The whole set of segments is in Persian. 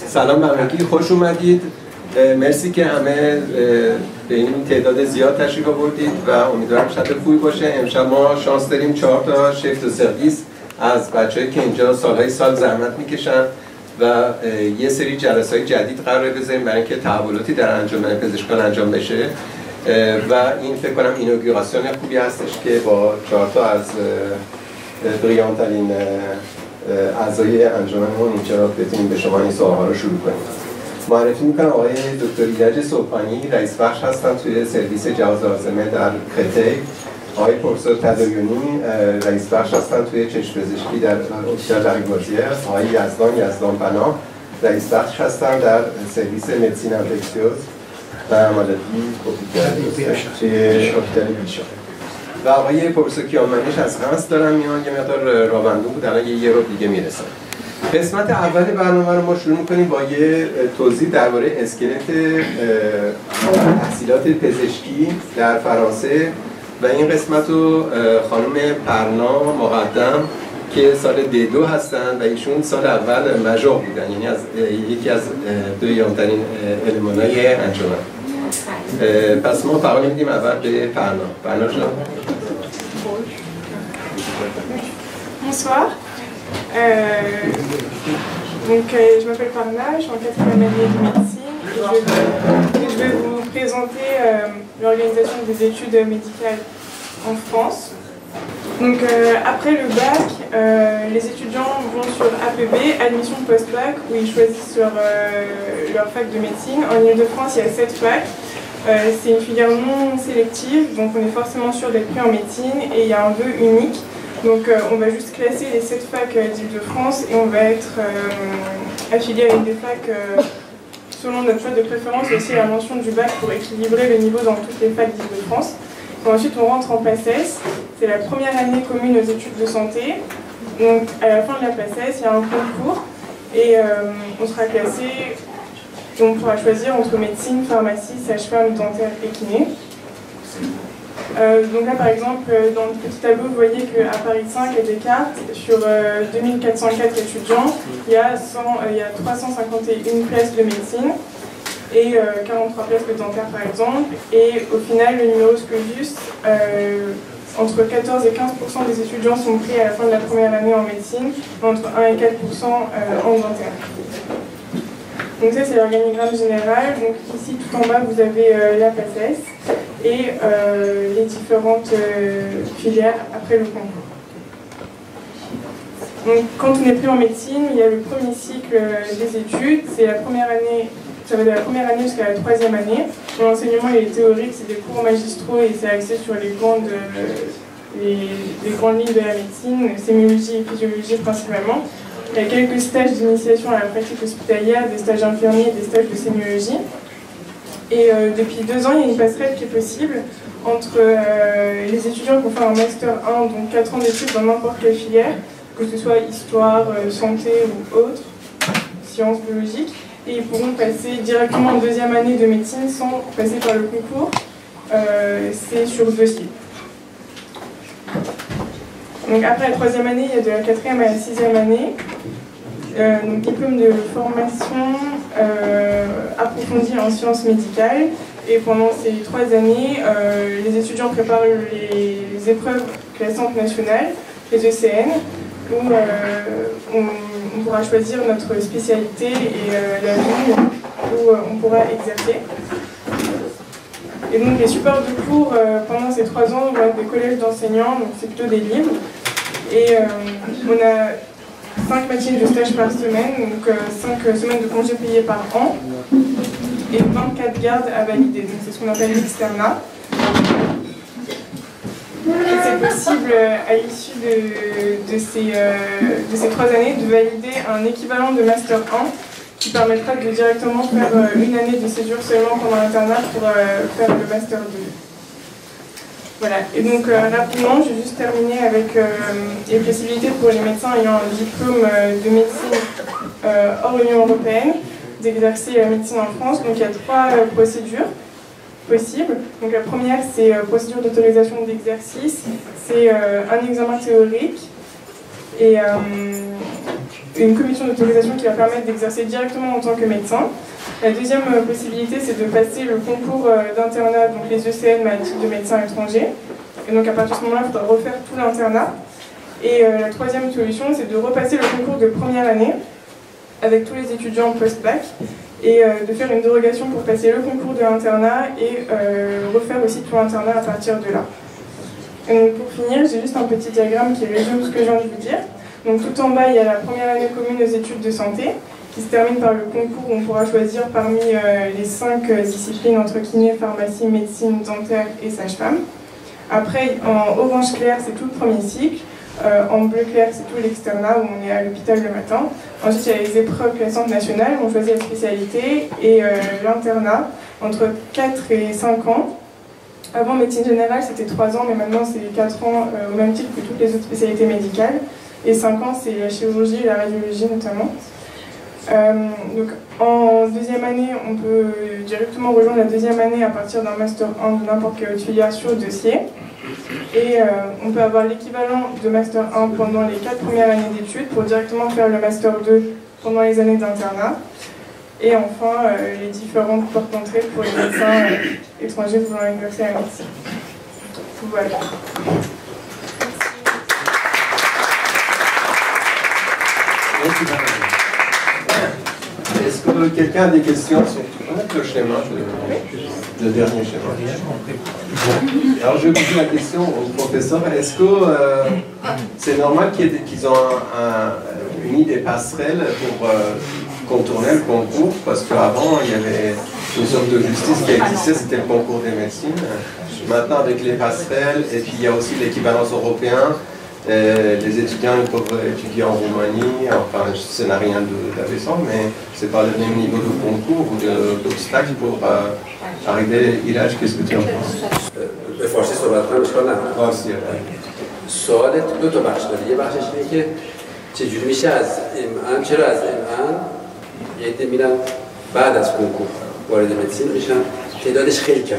سلام همگی، خوش اومدید. مرسی که همه به این تعداد زیاد تشریف آوردید و امیدوارم شب خوبی باشه. امشب ما شانس داریم 4 تا شفت و سرویس از بچه‌ای که اینجا سالهای سال زحمت میکشن و یه سری جلسه‌های جدید قراره بذاریم برای اینکه تحولاتی در انجمن پزشکان انجام بشه و این فکر کنم اینوگوراسیون خوبی هستش که با 4 تا از بریانترین اعضای انجمنمون اینجا بتونیم به شما این سوال‌ها رو شروع کنیم. معرفی میکنم آقای دکتر ایرج صبحانی رئیس بخش هستن توی سرویس جواز عازمه در خطه. آقای پروفسور تدایونی رئیس بخش هستن توی چشم پزشکی در هسپیتال لریگوارزیه. آقای یزدان پناه رئیس بخش هستن در سرویس مدیسین انفکسیوز و عملیاتی توی هسپیتال بیلشا. و آقای پروفسور کیانمنش از همس دارن میان، یه مقدار راهبندون بود، الان یه رو دیگه میرسن. قسمت اول برنامه رو ما شروع می‌کنیم با یه توضیح درباره اسکلت تحصیلات پزشکی در فرانسه و این قسمت رو خانم پرنا مقدم که سال D2 هستن و ایشون سال اول مژور بودن، یعنی از یکی از دویام‌ترین المان‌های انجمن. پس ما فقط می‌دیم اول به پرنا جان. Bonsoir. Je m'appelle Parna, je suis en 4e année de médecine et je vais vous présenter l'organisation des études médicales en France. Donc après le bac, les étudiants vont sur APB, admission post-bac, où ils choisissent leur fac de médecine. En Ile-de-France, il y a 7 facs. C'est une filière non sélective, donc on est forcément sûr d'être pris en médecine et il y a un vœu unique. Donc on va juste classer les 7 facs d'Île-de-France et on va être affilié à une des facs selon notre choix de préférence et aussi la mention du bac pour équilibrer le niveau dans toutes les facs d'Île-de-France. Ensuite on rentre en PACES, c'est la première année commune aux études de santé. Donc à la fin de la PACES, il y a un concours et on sera classé et on pourra choisir entre médecine, pharmacie, sage-femme, dentaire et kiné. Donc là par exemple dans le petit tableau vous voyez qu'à Paris 5 et Descartes sur 2404 étudiants il y a 351 places de médecine et 43 places de dentaire par exemple, et au final le numerus clausus entre 14 et 15% des étudiants sont pris à la fin de la première année en médecine, entre 1 et 4% en dentaire. Donc ça c'est l'organigramme général. Donc ici tout en bas vous avez la PACES et les différentes filières après le concours. Donc quand on est pris en médecine, il y a le premier cycle des études, c'est la première année, ça va de la première année jusqu'à la 3e année. L'enseignement il est théorique, c'est des cours magistraux et c'est axé sur les grandes lignes de la médecine, sémiologie et physiologie principalement. Il y a quelques stages d'initiation à la pratique hospitalière, des stages infirmiers et des stages de sémiologie. Et depuis 2 ans, il y a une passerelle qui est possible entre les étudiants qui vont faire un Master 1, donc 4 ans d'études dans n'importe quelle filière, que ce soit histoire, santé ou autre, sciences biologiques, et ils pourront passer directement en 2e année de médecine sans passer par le concours. C'est sur dossier. Donc après la 3e année, il y a de la 4e à la 6e année. Donc diplôme de formation approfondie en sciences médicales. Et pendant ces 3 années, les étudiants préparent les épreuves classantes nationales, les ECN, où on pourra choisir notre spécialité et la ville où on pourra exercer. Et donc les supports de cours pendant ces 3 ans vont être des collèges d'enseignants, donc c'est plutôt des livres. Et on a 5 matinées de stage par semaine, donc 5 semaines de congés payés par an et 24 gardes à valider, donc c'est ce qu'on appelle l'externat. Et c'est possible à l'issue de ces 3 années de valider un équivalent de Master 1 qui permettra de directement faire une année de séjour seulement pendant l'internat pour faire le Master 2. Voilà, et donc rapidement, je vais juste terminer avec les possibilités pour les médecins ayant un diplôme de médecine hors Union européenne d'exercer la médecine en France. Donc il y a 3 procédures possibles. Donc la première, c'est procédure d'autorisation d'exercice. C'est un examen théorique et une commission d'autorisation qui va permettre d'exercer directement en tant que médecin. La deuxième possibilité, c'est de passer le concours d'internat, donc les ECN, mais à titre de médecin étranger. Et donc à partir de ce moment-là, il faudra refaire tout l'internat. Et la troisième solution, c'est de repasser le concours de première année avec tous les étudiants post-bac et de faire une dérogation pour passer le concours de l'internat et refaire aussi tout l'internat à partir de là. Et donc pour finir, j'ai juste un petit diagramme qui résume ce que je viens de vous dire. Donc tout en bas, il y a la première année commune aux études de santé qui se termine par le concours où on pourra choisir parmi les 5 disciplines entre kiné, pharmacie, médecine, dentaire et sage-femme. Après, en orange clair, c'est tout le premier cycle. En bleu clair, c'est tout l'externat où on est à l'hôpital le matin. Ensuite, il y a les épreuves classantes nationales où on choisit la spécialité et l'internat entre 4 et 5 ans. Avant, médecine générale, c'était 3 ans, mais maintenant, c'est 4 ans au même titre que toutes les autres spécialités médicales. Et 5 ans, c'est la chirurgie et la radiologie notamment. Donc, en deuxième année, on peut directement rejoindre la deuxième année à partir d'un master 1 de n'importe quelle autre filière sur dossier. Et on peut avoir l'équivalent de master 1 pendant les 4 premières années d'études pour directement faire le master 2 pendant les années d'internat. Et enfin, les différentes portes d'entrée pour les médecins étrangers voulant exercer la médecine. Voilà. Est-ce que quelqu'un a des questions sur le schéma, le dernier schéma? Alors je vais poser la question au professeur. Est-ce que c'est normal qu'ils ont mis des passerelles pour contourner le concours? Parce qu'avant, il y avait une sorte de justice qui existait, c'était le concours des médecines. Maintenant, avec les passerelles, et puis il y a aussi l'équivalence européen. Les étudiants ils peuvent étudier en Roumanie, enfin ça n'a rien d'abaissant, mais c'est pas le même niveau de concours ou d'obstacle pour arriver. Iraj, qu'est-ce que tu en penses? به فارسی صحبت کنم اشکال نداره. فارسی. سوالت دو تا بخش داره. یه بخشش اینه که چجوری میشه از ام چرا از ام یه عده میرن بعد از کنکور وارد مدیسین میشن تعدادش خیلی کمه.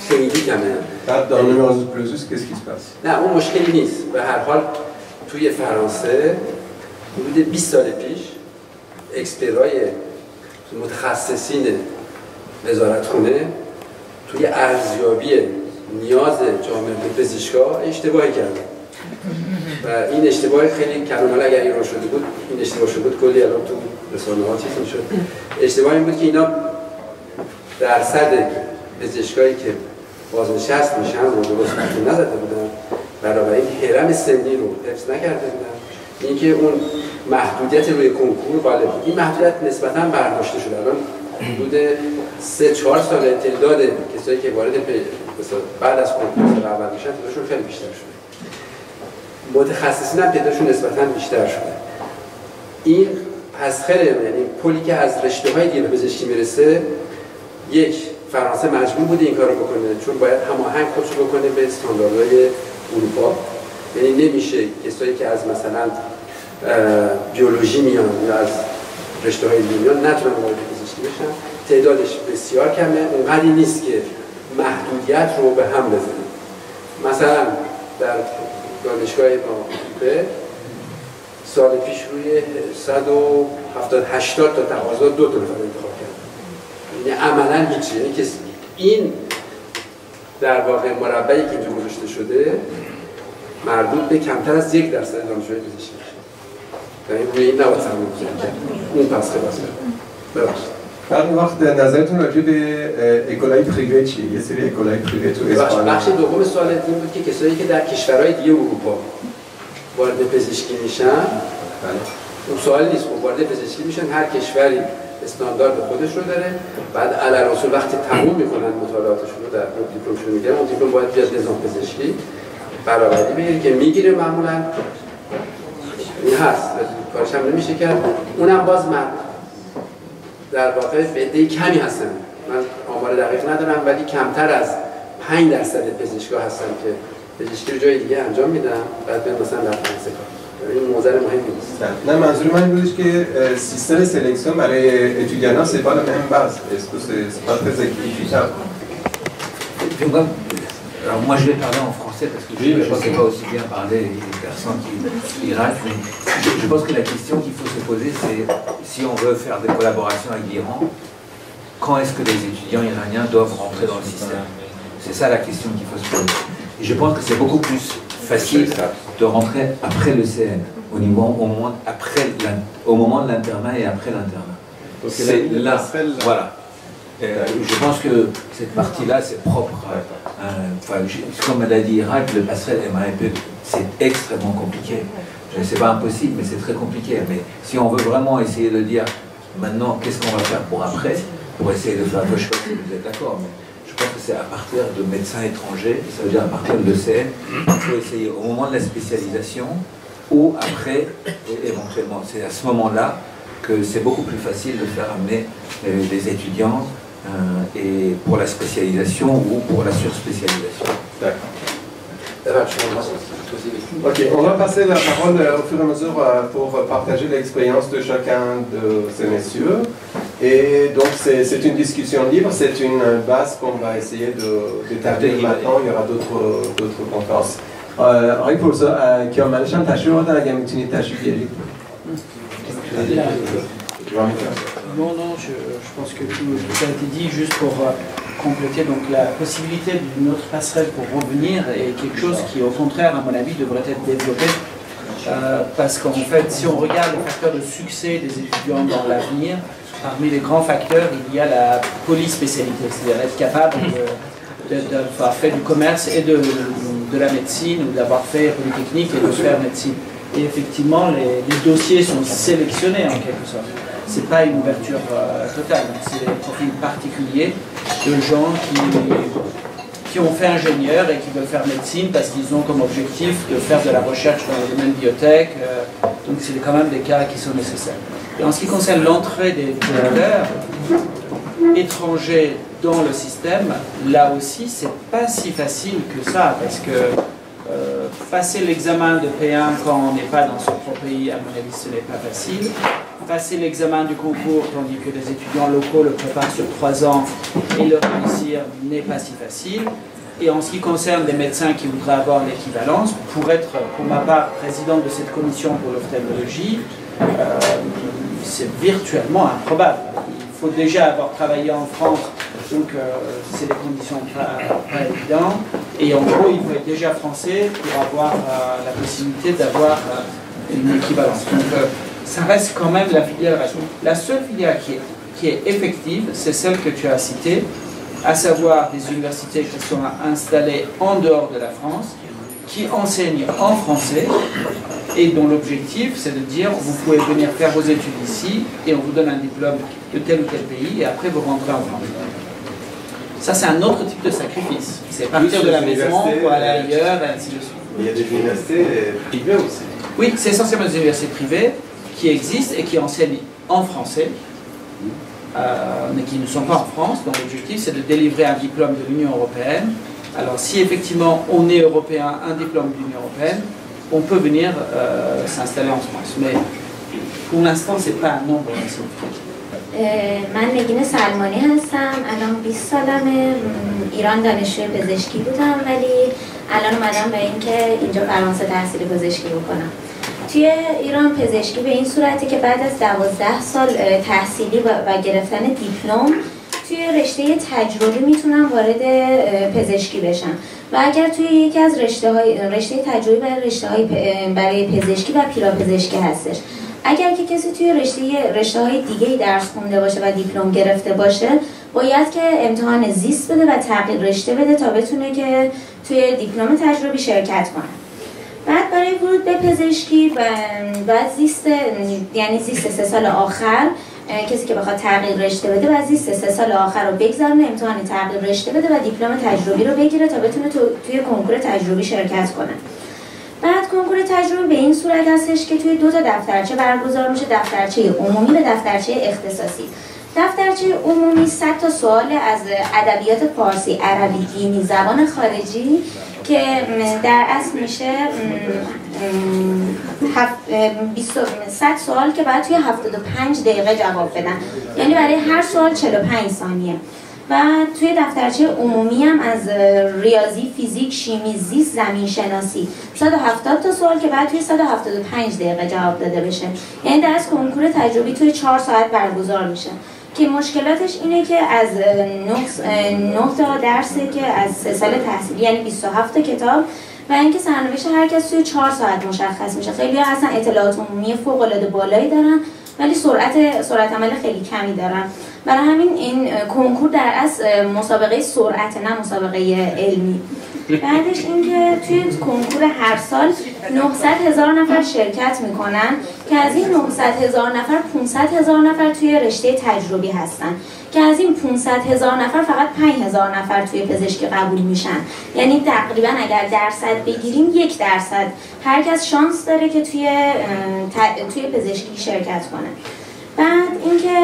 خیلی کمه. بعد در نماز پلوزوس qu'est-ce qui se passe؟ نه اون مشکلی نیست. به هر حال توی فرانسه حدود 20 سال پیش اکسپرای متخصصین وزارتخونه توی ارزیابی نیاز جامعه پزشکا اشتباهی کردن و این اشتباه خیلی کلمه اگر ایران شده بود این اشتباه شده بود کلی الان تو رسانه‌ها چیز میشد. اشتباه این بود که اینا درصد پزشکایی که بازنشست میشن رو درست نزده بودن، بنابراین هرم سنی رو حفظ نکرده بودن. اینکه اون محدودیت روی کنکور غالب بود. این محدودیت نسبتاً برداشته شده. الان حدود 3-4 سال تعداد کسایی که وارد بعد از کنکور اول میشن تعدادشون خیلی بیشتر شده. متخصصین هم تعدادشون نسبتاً بیشتر شده. این پسخره، یعنی پلی که از رشته‌های دیگه به پزشکی میرسه، یک فرانسه مجبور بوده این کارو بکنه چون باید هماهنگ خودش بکنه به استانداردهای اروپا. یعنی نمیشه کسایی که از مثلا بیولوژی میان یا از رشته‌های دیگه میان نتونن وارد پزشکی بشن. تعدادش بسیار کمه، اونقدری نیست که محدودیت رو به هم بزنه. مثلا در دانشگاه بانکوور سال پیش روی 170-80 تا تقاضا 2 تا نفر انتخاب کردن. یعنی عملاً هیچی. یعنی که این در واقع مربعی که اینجا گذاشته شده مربوط به کمتر از 1% دانشجوی پزشکی میشه. یعنی روی این نباید سرمایه گذاری کرد. اون پس خلاص ببخشید. بعد وقت نظرتون راجع به اکولای پریوه چیه؟ یه سری اکولای پریوه تو اسپانیا. بخش دوم سوال این بود که کسایی که در کشورهای دیگه اروپا وارد پزشکی میشن، اون سوال نیست. وارد پزشکی میشن، هر کشوری استاندارد خودش رو داره. بعد علل وقتی تموم میکنن مطالعاتشون رو در دیپلمشون میگیرن، اون دیپلم باید بیاد نظام پزشکی برآوردی بگیره که میگیره. معمولا این هست، کارش هم نمیشه کرد. اونم باز در واقع عده کمی هستن. من آمار دقیق ندارم ولی کمتر از 5% پزشکا هستن که پزشکی رو جای دیگه انجام میدن بعد بیان مثلا در فرانسه کار. این موضوع مهمی نیست. نه منظور من این بودش که سیستم سلکسیون برای étudiants c'est pas la même base. Est-ce que c'est pas très équitable? Alors moi je vais parler en français parce que je ne sais pas aussi bien parler les personnes qui Irak, mais je pense que la question qu'il faut se poser c'est si on veut faire des collaborations avec l'Iran, quand est-ce que les étudiants iraniens doivent rentrer dans le système? C'est ça la question qu'il faut se poser. Et je pense que c'est beaucoup plus facile de rentrer après le CN, au moment de l'internat et après l'internat. C'est là, voilà. Je pense que cette partie-là, c'est propre. Comme elle a dit Irak, le passerelle MAEP, c'est extrêmement compliqué. C'est pas impossible, mais c'est très compliqué. Mais si on veut vraiment essayer de dire maintenant qu'est-ce qu'on va faire pour après, pour essayer de faire, je ne sais pas si vous êtes d'accord, mais je pense que c'est à partir de médecins étrangers, ça veut dire à partir de l'ECN, il faut essayer au moment de la spécialisation ou après, éventuellement. C'est à ce moment-là que c'est beaucoup plus facile de faire amener des étudiants et pour la spécialisation ou pour la surspécialisation. D'accord. Ok, on va passer la parole au fur et à mesure pour partager l'expérience de chacun de ces messieurs. Et donc c'est une discussion libre, c'est une base qu'on va essayer d'établir maintenant. Il y aura d'autres conférences. آقای پرسا کیامنش هم تشریف آوردن اگه میتونید تشریف بیارید. Non, je pense que tout a été dit juste pour compléter. Donc la possibilité d'une autre passerelle pour revenir est quelque chose qui, au contraire, à mon avis, devrait être développé. Parce qu'en fait, si on regarde les facteurs de succès des étudiants dans l'avenir, parmi les grands facteurs, il y a la polyspécialité, c'est-à-dire être capable d'avoir fait du commerce et de la médecine, ou d'avoir fait Polytechnique et de faire médecine. Et effectivement, les dossiers sont sélectionnés en quelque sorte. Ce n'est pas une ouverture totale, c'est des profils particuliers de gens qui ont fait ingénieur et qui veulent faire médecine parce qu'ils ont comme objectif de faire de la recherche dans le domaine biotech. Donc c'est quand même des cas qui sont nécessaires. Et en ce qui concerne l'entrée des docteurs étrangers dans le système, là aussi, c'est pas si facile que ça, parce que passer l'examen de P1 quand on n'est pas dans son propre pays, à mon avis, ce n'est pas facile. Passer l'examen du concours, tandis que les étudiants locaux le préparent sur 3 ans, et le réussir n'est pas si facile. Et en ce qui concerne les médecins qui voudraient avoir l'équivalence, pour être, pour ma part, président de cette commission pour l'ophtalmologie, c'est virtuellement improbable. Il faut déjà avoir travaillé en France, donc c'est des conditions pas évidentes. Et en gros, il faut être déjà français pour avoir la possibilité d'avoir une équivalence. Donc ça reste quand même la filière. La seule filière qui est effective, c'est celle que tu as citée, à savoir des universités qui sont installées en dehors de la France, qui enseignent en français, et dont l'objectif c'est de dire vous pouvez venir faire vos études ici et on vous donne un diplôme de tel ou tel pays et après vous rentrez en France. Ça c'est un autre type de sacrifice, c'est partir de la maison pour aller ailleurs et ainsi de suite. Il y a des universités privées aussi. Oui, c'est essentiellement des universités privées qui existent et qui enseignent en français, mais qui ne sont pas en France, donc l'objectif c'est de délivrer un diplôme de l'Union européenne. Alors si effectivement on est européen, un diplôme de l'Union européenne, on peut venir s'installer en France, mais pour l'instant c'est pas un nombre significatif. من نگین سلمانی هستم. الان 20 سالمه. ایران دانشجوی پزشکی بودم ولی الان اومدم به اینکه اینجا فرانسه تحصیل پزشکی بکنم. توی ایران پزشکی به این صورتی که بعد از 12 سال تحصیلی و گرفتن دیپلم توی رشته تجربی میتونم وارد پزشکی بشم و اگر توی یکی از رشته تجربی برای پزشکی و پیراپزشکی هستش. اگر که کسی توی رشته‌های دیگه‌ای درس خونده باشه و دیپلم گرفته باشه باید که امتحان زیست بده و تغییر رشته بده تا بتونه که توی دیپلم تجربی شرکت کنه. بعد برای ورود به پزشکی بعد زیست 3 سال آخر کسی که بخواد تغییر رشته بده بعد زیست 3 سال آخر رو بگذرونه امتحان تغییر رشته بده و دیپلم تجربی رو بگیره تا بتونه توی کنکور تجربی شرکت کنه. بعد کنکور تجربی به این صورت هستش که توی 2 تا دفترچه برگزار میشه، دفترچه عمومی و دفترچه اختصاصی. دفترچه عمومی 100 تا سوال از ادبیات فارسی، عربی، دینی، زبان خارجی که در اصل میشه 100 سوال که بعد توی 75 دقیقه جواب بدن، یعنی برای هر سوال 45 ثانیه. و توی دفترچه عمومی هم از ریاضی، فیزیک، شیمی، زیست، زمین شناسی 170 تا سوال که بعد توی 175 دقیقه جواب داده بشه. یعنی درس کنکور تجربی توی 4 ساعت برگزار میشه که مشکلاتش اینه که از 9 تا درسه که از 3 سال تحصیلی، یعنی 27 تا کتاب، و اینکه سرنوشت هر کس توی 4 ساعت مشخص میشه. خیلی‌ها اصلا اطلاعات عمومی فوق‌العاده بالایی دارن ولی سرعت عمل خیلی کمی دارن. برای همین این کنکور در اصل مسابقه سرعت، نه مسابقه علمی. بعدش اینکه توی کنکور هر سال 900,000 نفر شرکت میکنن که از این 900,000 نفر 500,000 نفر توی رشته تجربی هستن که از این 500,000 نفر فقط 5,000 نفر توی پزشکی قبول میشن. یعنی تقریبا اگر درصد بگیریم 1% هر کس شانس داره که توی پزشکی شرکت کنه. بعد اینکه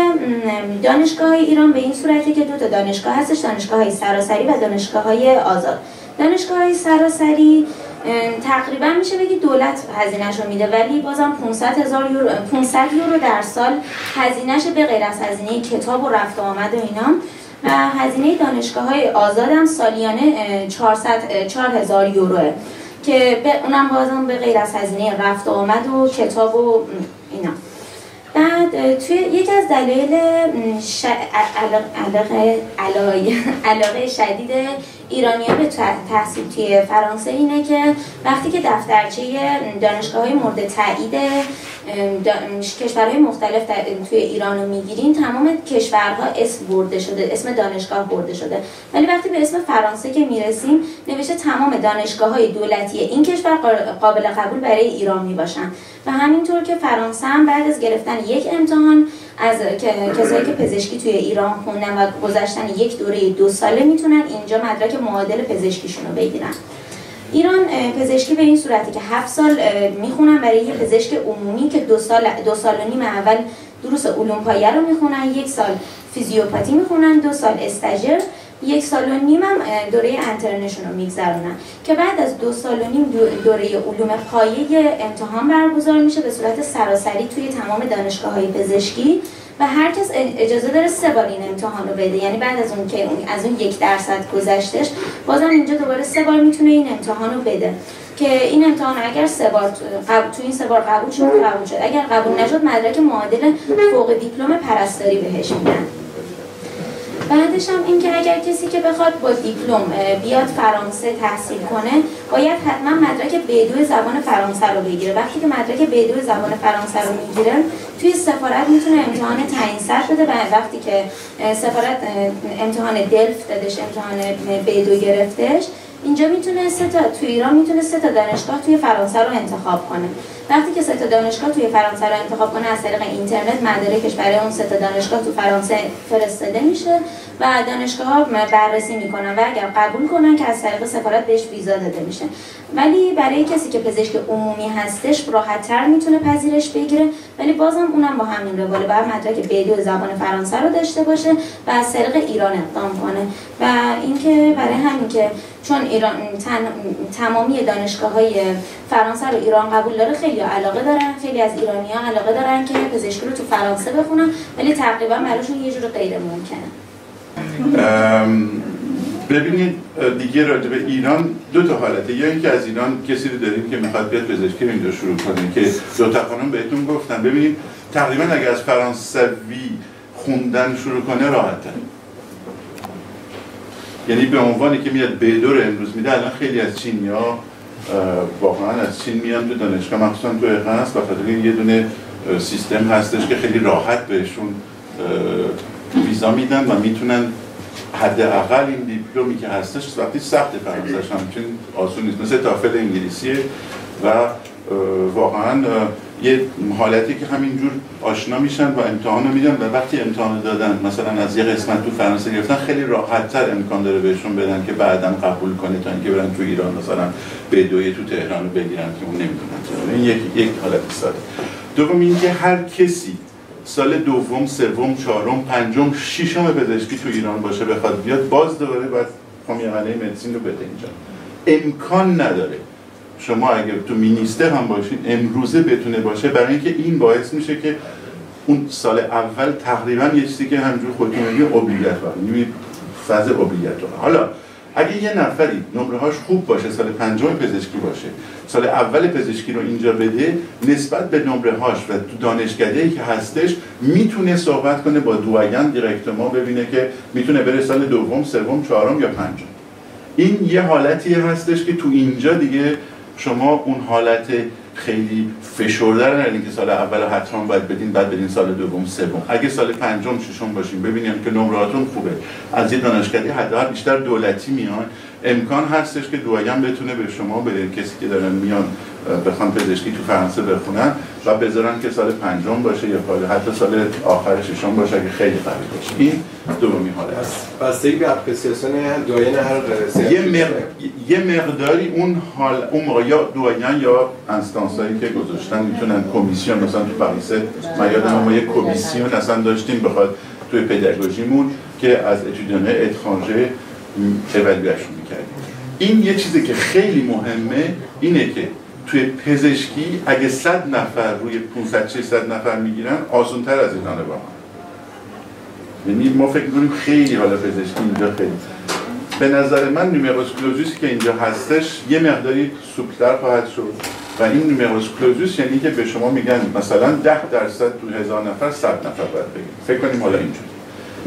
دانشگاه‌های ایران به این صورته که 2 تا دانشگاه هستش، دانشگاه‌های سراسری و دانشگاه‌های آزاد. دانشگاه‌های سراسری تقریبا میشه بگی دولت هزینه‌شو میده، ولی بازم 500 یورو در سال هزینه‌ش به غیر از هزینه کتاب و رفت و آمد و اینا. و هزینه دانشگاه‌های آزاد هم سالیانه 4,000 یوروه که اونم بازم به غیر از هزینه رفت و آمد و کتاب و اینا. بعد توی یکی از دلایل علاقه شدید ایرانی‌ها به تحصیل توی فرانسه اینه که وقتی که دفترچه دانشگاه‌های مورد تایید کشورهای مختلف توی ایران رو میگیرین، تمام کشورها اسم دانشگاه برده شده، ولی وقتی به اسم فرانسه که میرسیم نوشته تمام دانشگاه‌های دولتی این کشور قابل قبول برای ایران میباشن. و همینطور که فرانسه هم بعد از گرفتن یک امتحان از کسایی که پزشکی توی ایران خوندن و گذشتن یک دوره 2 ساله میتونن اینجا مدرک معادل پزشکیشون رو بگیرن. ایران پزشکی به این صورتی که 7 سال میخونن برای یه پزشک عمومی که 2 سال و نیم اول دروس علوم پایه رو میخونن، 1 سال فیزیوپاتی میخونن، 2 سال استاژر، 1 سال و نیم هم دوره انترنشون رو میگذرونن که بعد از 2 سال و نیم دوره علوم پایه امتحان برگزار میشه به صورت سراسری توی تمام دانشگاه‌های پزشکی و هر کس اجازه داره 3 بار این امتحان رو بده. یعنی بعد از اون که از اون 1% گذشتش بازم اینجا دوباره 3 بار میتونه این امتحان رو بده که این امتحان اگر 3 بار تو این 3 بار قبول شد، اگر قبول نشد مدرک معادل فوق دیپلم پرستاری بهش میدن. بعدش هم این که اگر کسی که بخواد با دیپلم بیاد فرانسه تحصیل کنه باید حتما مدرک B2 زبان فرانسه رو بگیره. وقتی که مدرک B2 زبان فرانسه رو میگیره توی سفارت میتونه امتحان تعیین سطح بده. وقتی که سفارت امتحان دلفت دادش، امتحان B2 گرفتش، اینجا میتونه توی ایران میتونه 3 تا دانشگاه توی فرانسه رو انتخاب کنه. وقتی که 3 تا دانشگاه توی فرانسه رو انتخاب کنه از طریق اینترنت مدارکش برای اون 3 تا دانشگاه تو فرانسه فرستاده میشه و دانشگاه‌ها بررسی میکنن و اگر قبول کنن که از طریق سفارت بهش ویزا داده میشه. ولی برای کسی که پزشک عمومی هستش راحت‌تر میتونه پذیرش بگیره، ولی بازم اونم با همین رواله باید مدرک B2 زبان فرانسه رو داشته باشه و از طریق ایران اقدام کنه. و اینکه برای همین که چون ایران تمامی دانشگاه‌های فرانسه رو ایران قبول داره، خیلی علاقه دارن، خیلی از ایرانی‌ها علاقه دارن که پزشکی رو تو فرانسه بخونن، ولی تقریبا براشون یه جور غیر ممکنه. ببینید دیگه راجع به ایران 2 تا حالته، یا اینکه از ایران کسی رو داریم که میخواد بیاد پزشکی رو اینجا شروع کنه که 2 تا قانون بهتون گفتم. ببینید تقریبا اگر از فرانسوی خوندن شروع کنه راحته، یعنی به عنوانی که میاد B2 رو امروز میده. الان خیلی از چینی‌ها واقعا از چین میان تو دانشگاه، مخصوصا تو اقناس، بخاطر این یه دونه سیستم هستش که خیلی راحت بهشون ویزا میدن و میتونن حداقل این دیپلمی که هستش، وقتی سخت فرانسه‌اش همچین آسون نیست، مثل تافل انگلیسیه و واقعا یه حالتی که همینجور آشنا میشن و امتحان رو میدن و وقتی امتحان دادن مثلا از یه قسمت تو فرانسه گرفتن خیلی راحت‌تر امکان داره بهشون بدن که بعداً قبول کنه تا اینکه برن تو ایران مثلا B2 تو تهران رو بگیرن که اون نمیدونن. این یک حالت ساده. دوم اینکه هر کسی سال دوم، سوم، چهارم، پنجم، ششم پزشکی تو ایران باشه بخواد بیاد، باز دوباره باید خامیانه مدیسین رو بده اینجا. امکان نداره شما اگر تو مینیستر هم باشین امروزه بتونه باشه، برای اینکه این باعث میشه که اون سال اول تقریبا یه چیزی که همجور خودتون میگید اوبلیگاتوار، یعنی فاز اوبلیگاتوار. حالا اگه یه نفری نمره‌هاش خوب باشه، سال پنجم پزشکی باشه، سال اول پزشکی رو اینجا بده، نسبت به نمره‌هاش و تو دانشکده‌ای که هستش میتونه صحبت کنه با دوین دیرکتوما، ببینه که میتونه بره سال دوم، سوم، چهارم یا پنجم. این یه حالتی هستش که تو اینجا دیگه شما اون حالت خیلی فشرده رو ندارین که سال اول حتما باید بدین، بعد بدین سال دوم، سوم. اگه سال پنجم، ششم باشین ببینین که نمراتون خوبه، از یه دانشکده حداقل بیشتر دولتی میان، امکان هستش که دویم بتونه به شما بده، کسی که دارن میان بخوان پزشکی تو فرانسه بخونن و بذارن که سال پنجم باشه یا حتی سال آخر ششم باشه اگه خیلی قوی باشه. این دومی حالت است. بستگی به اپریسیاسیون دوین هر یه مقداری اون موقع یا دوین یا انستانسایی که گذاشتن میتونن کمیسیون، مثلا تو پاریس من یادم ما یه کمیسیون اصلا داشتیم بخواد توی پداگوژیمون که از اتودیان اترانژه اولویشون میکردیم. این یه چیزی که خیلی مهمه اینه که توی پزشکی اگه 100 نفر روی 500-600 نفر میگیرن آسان‌تر از ایرانه با هم. یعنی ما فکر می‌کنیم خیلی حالا پزشکی اینجا خیلی. به نظر من نومروس کلوزوسی که اینجا هستش یه مقداری سوپل‌تر خواهد شد و این نومروس کلوزوس یعنی که به شما میگن مثلا 10% تو 1000 نفر 100 نفر باید بگیم. فکر کنیم حالا اینجوری.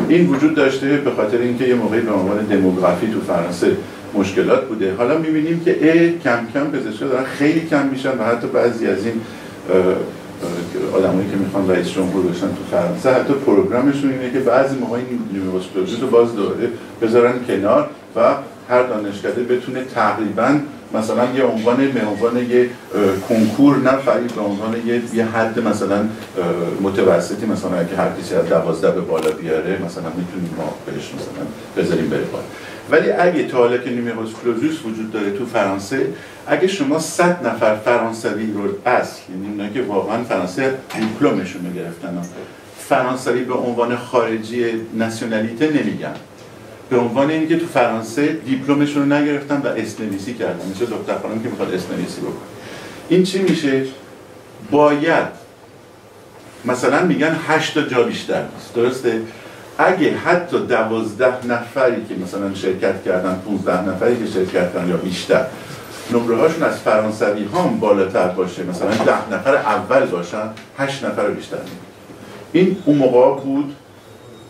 این وجود داشته به خاطر اینکه یه موقعی به عنوان دموگرافی تو فرانسه مشکلات بوده. حالا می‌بینیم که کم کم پزشکا دارن خیلی کم میشن و حتی بعضی از این آدمایی که میخوان رئیس جمهور بشن تو فرانسه حتی پروگرامشون اینه که بعضی موقع این نومروس کلوزوس رو باز دوره بذارن کنار و هر دانشکده بتونه تقریباً مثلا یه عنوان یه کنکور نفری به عنوان یه حد مثلا متوسطی، مثلا اگه هر کسی از 12 به بالا بیاره مثلا میتونیم ما بهش مثلا بذاریم بره بالا. ولی اگه تا حالا که نومروس کلوزوس وجود داره تو فرانسه، اگه شما 100 نفر فرانسوی رو اصل، یعنی اونایی که واقعا فرانسه دیپلمشون رو گرفتن، فرانسوی به عنوان خارجی ناسیونالیته نمیگن، به عنوان اینکه تو فرانسه دیپلمشون رو نگرفتن و اسم‌نویسی کردن، مثل دکتر خانم که میخواد اسم‌نویسی بکنه. این چی میشه؟ باید مثلا میگن 8 تا جا بیشتر نیست، درسته؟ اگه حتی 12 نفری که مثلا شرکت کردن، 15 نفری که شرکت کردن یا بیشتر، نمره هاشون از فرانسوی هم بالاتر باشه، مثلا 10 نفر اول باشن، 8 نفر بیشتر نمیگن. این اون موقع بود،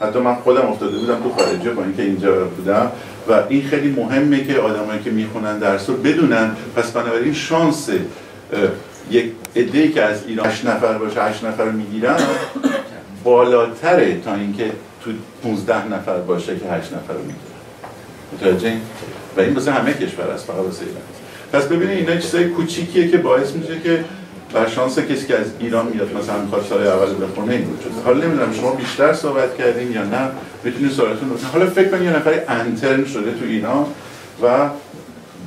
حتی من خودم افتاده بودم تو خارجه با اینکه اینجا بودم و این خیلی مهمه که آدمایی که میخونن درس رو بدونن. پس بنابراین شانس یک عده‌ای که از ایران 8 نفر باشه 8 نفر رو میگیرن بالاتره تا اینکه تو 15 نفر باشه که 8 نفر رو میگیرن. متوجه این؟ و این واسه همه کشور است، فقط واسه ایران. پس ببینید اینا چیزای کوچیکیه که باعث میشه که بر شانس کسی که از ایران میاد مثلا میخواد سال اول بخونه این وجود. حالا نمیدونم شما بیشتر صحبت کردین یا نه، میتونید سوالتون رو. حالا فکر کنید یه نفری انترن شده تو ایران و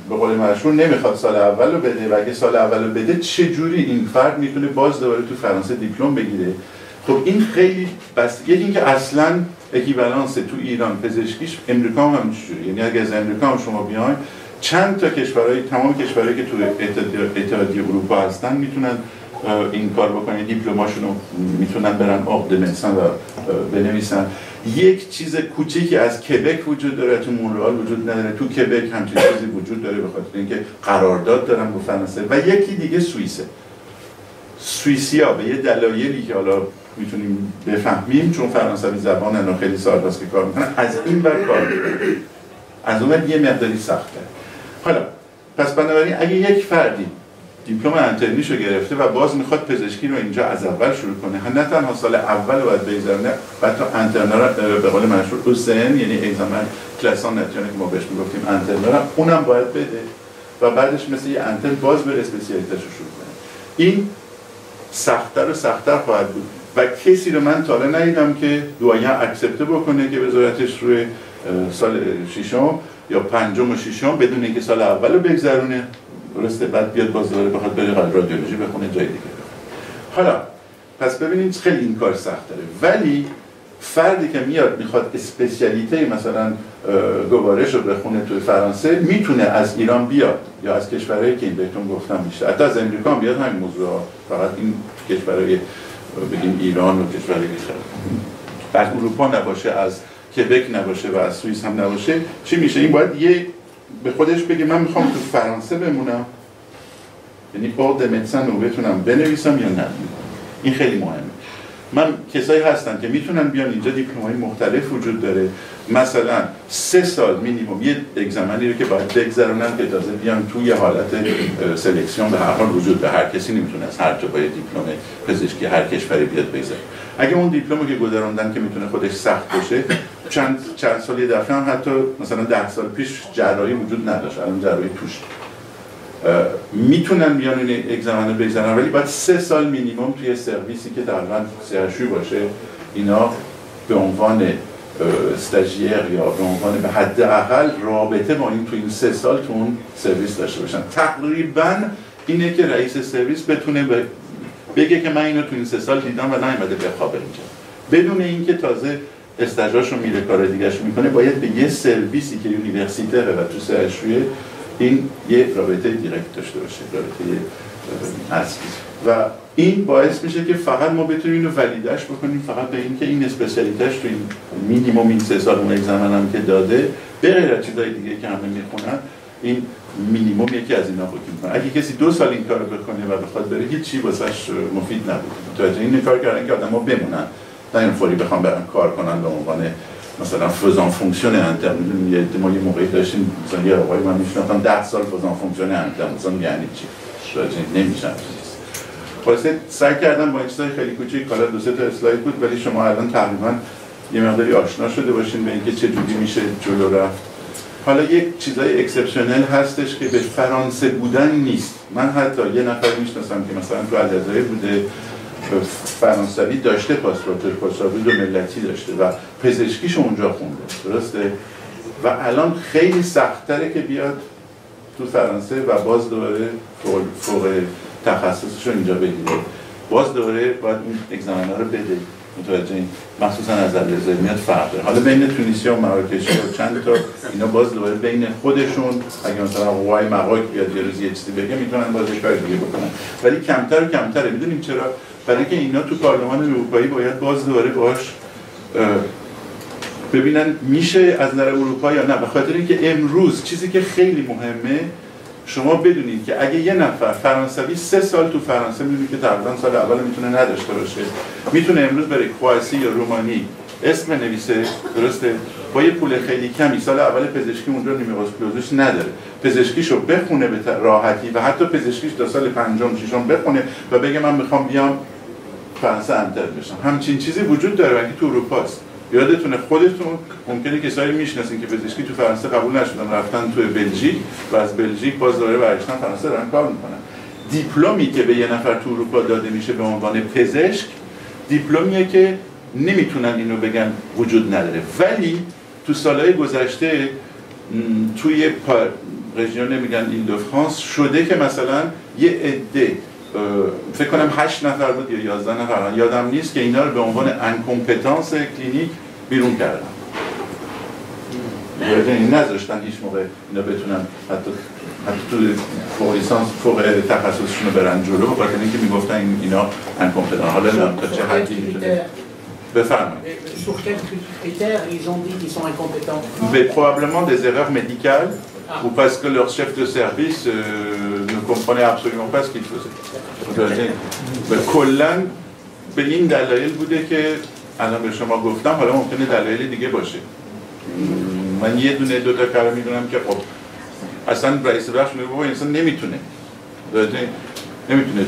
به قول مشهور نمیخواد سال اول رو بده و اگه سال اول رو بده چه جوری این فرد میتونه باز دوباره تو فرانسه دیپلم بگیره؟ خب این خیلی بس یکی اینکه اصلا اکیوالانس تو ایران پزشکیش امریکا هم همینجوریه. یعنی اگه از امریکا هم شما بیاین چند تا کشورهای، تمام کشورهایی که تو اتحادیه اروپا هستن میتونن این کار بکنن، دیپلماشون رو میتونن برن عقد مدسن و بنویسن. یک چیز کوچیکی از کبک وجود داره، تو مونرال وجود نداره. تو کبک همچین چیزی وجود داره به خاطر اینکه قرارداد دارن با فرانسه. و یکی دیگه سوئیسه. سوئیسیا به یه دلایلی که حالا میتونیم بفهمیم چون فرانسوی زبانن و خیلی سال هست که کار میکنن، از این بر کار میکنن. از اون یه مقداری سخته. حالا پس بنابراین اگه یک فردی دیپلم انترنیشو گرفته و باز میخواد پزشکی رو اینجا از اول شروع کنه، نه تنها سال اول رو باید بگذرونه، حتی انترنال به قول مشهور اوسن، یعنی اگزامان کلاسان نتیونه که ما بهش میگفتیم انترنال، اونم باید بده و بعدش مثل یه انترن باز بره اسپسیالیته‌شو شروع کنه. این سخت‌تر و سخت‌تر خواهد بود و کسی رو من تا حالا ندیدم که دوین اکسپت بکنه که بذارتش روی سال ششم یا پنجم و ششم بدون اینکه سال اول رو بگذرونه، درسته؟ بعد بیاد باز دوباره بخواد بره رادیولوژی بخونه جای دیگه بخونه. حالا پس ببینید خیلی این کار سخت داره، ولی فردی که میاد میخواد اسپسیالیته مثلا گوارش رو بخونه توی فرانسه میتونه از ایران بیاد یا از کشورهایی که این بهتون گفتم بیشتر، حتی از امریکا هم بیاد همین موضوع ها. فقط این کشورهای بگیم ایران و کشورهای در اروپا نباشه، از کبک نباشه و از سوئیس هم نباشه چی میشه؟ این باید یه به خودش بگه من میخوام تو فرانسه بمونم، یعنی بعد مدسن رو بتونم بنویسم یا نه. این خیلی مهمه. من کسایی هستن که میتونن بیان اینجا، دیپلم‌های مختلف وجود داره، مثلا 3 سال مینیمم یه اگزمنی رو که باید بگذرونن که تازه بیان توی حالت سلکسیون. به هر حال وجود به هر کسی نمیتونه از هر جا با دیپلم پزشکی هر کشوری بیاد بگذره. اگه اون دیپلمو که گذروندن که میتونه خودش سخت باشه، چند سال یه دفعه هم حتی مثلا 10 سال پیش جراحی وجود نداشت، الان جراحی توش میتونن بیان این اگزمن رو بگذارن، ولی باید 3 سال مینیمم توی سرویسی که تقریبا CHU باشه اینا به عنوان استاژیر یا به عنوان به حداقل رابطه با این تو این 3 سال تو اون سرویس داشته باشن. تقریبا اینه که رئیس سرویس بتونه بگه که من اینو تو این 3 سال دیدم و نیومده بخوابه اینجا، بدون اینکه تازه استاژاشو میره کار دیگه‌شو میکنه. باید به یه سرویسی که یونیورسیتره و تو CHU این یه رابطه دیرکت داشته باشه، رابطه اصلی، و این باعث میشه که فقط ما بتونیم اینو ولیدش بکنیم فقط به این که این اسپسیالیتش تو این مینیمم این 3 سال اون اگزمن هم که داده، به غیر از چیزای دیگه که همه میخونن، این مینیمم یکی از اینا حکم میکنه. اگه کسی 2 سال این کارو بکنه و بخواد بره، هیچ چی واسش مفید نبود. متوجه این کار کردن که آدما بمونن، نه اینطوری بخوام برن کار کنن به عنوان مثلا فوزان فونکسیون انترن. ما یه موقعی داشتیم مثلا یه آقای من میشناختم 10 سال فوزان فونکسیون انترن، مثلا یعنی چی؟ شاید نمیشن. خلاصه سعی کردم با این چیزای خیلی کوچیک، حالا 2-3 تا اسلاید بود، ولی شما الان تقریبا یه مقداری آشنا شده باشین به اینکه چه جوری میشه جلو رفت. حالا یک چیزای اکسپشنال هستش که به فرانسه بودن نیست. من حتی یه نفر میشناسم که مثلا تو الجزایر بوده، فرانسوی داشته، پاسپورت دو ملتی داشته و پزشکیشو اونجا خونده، درسته؟ و الان خیلی سخت‌تره که بیاد تو فرانسه و باز دوباره فوق تخصصشو اینجا بگیره، باز دوباره باید این اگزمنا رو بده. متوجه این مخصوصا از الجزایر میاد فرق داره. حالا بین تونسیه و مراکش و چند تا اینا باز دوباره بین خودشون، اگه مثلا قوای مراکش بیاد یه روز یه چیزی بگه، میتونن باز کار دیگه بکنن، ولی کمتر و کمتره. میدونیم چرا؟ برای اینکه اینا تو پارلمان اروپایی باید باز دوباره باهاش ببینن میشه از نظر اروپا یا نه. به خاطر اینکه امروز چیزی که خیلی مهمه شما بدونید که اگه یه نفر فرانسوی 3 سال تو فرانسه، میدونید که تقریبا سال اول میتونه نداشته باشه، میتونه امروز بره کرواسی یا رومانی اسم نویسه، درسته؟ با یه پول خیلی کمی سال اول پزشکی اونجا نیمه کلوزش نداره، پزشکیشو بخونه به راحتی و حتی پزشکیش تا سال 5م 6م بخونه و بگه من میخوام بیام فرانسه انتر بشم. همچین چیزی وجود داره ولی تو اروپا است. یادتونه خودتون ممکنه کسایی میشناسین که پزشکی تو فرانسه قبول نشدن، رفتن تو بلژیک و از بلژیک باز دوباره برگشتن فرانسه دارن کار میکنن. دیپلمی که به یه نفر تو اروپا داده میشه به عنوان پزشک، دیپلمیه که نمیتونن اینو بگن وجود نداره، ولی تو سالهای گذشته توی رژیون میگن ایل دو فرانس شده که مثلا یه عده، فکر کنم 8 نفر بود یا 11 نفر، یادم نیست، که اینا رو به عنوان انکومپتانس کلینیک بیرون کردن. این نذاشتن هیچ موقع اینا بتونن حتی تو فوق لیسانس فوق تخصصشون رو برن جلو، بخاطر اینکه میگفتن اینا انکومپتانس. حالا نمیدونم تا چه حدی میتونه. بفرمایید. Sur quels critères ils ont dit qu'ils sont incompétents? Mais probablement des erreurs médicales ou parce que leur chef de service ne comprenait absolument pas ce qu'il faisait. کلاً به این دلایل بوده که الان به شما گفتم، حالا ممکنه دلایل دیگه باشه. من یه دونه 2 تا کار میدونم که خب اصلا رئیس بخش میگه بابا انسان نمیتونه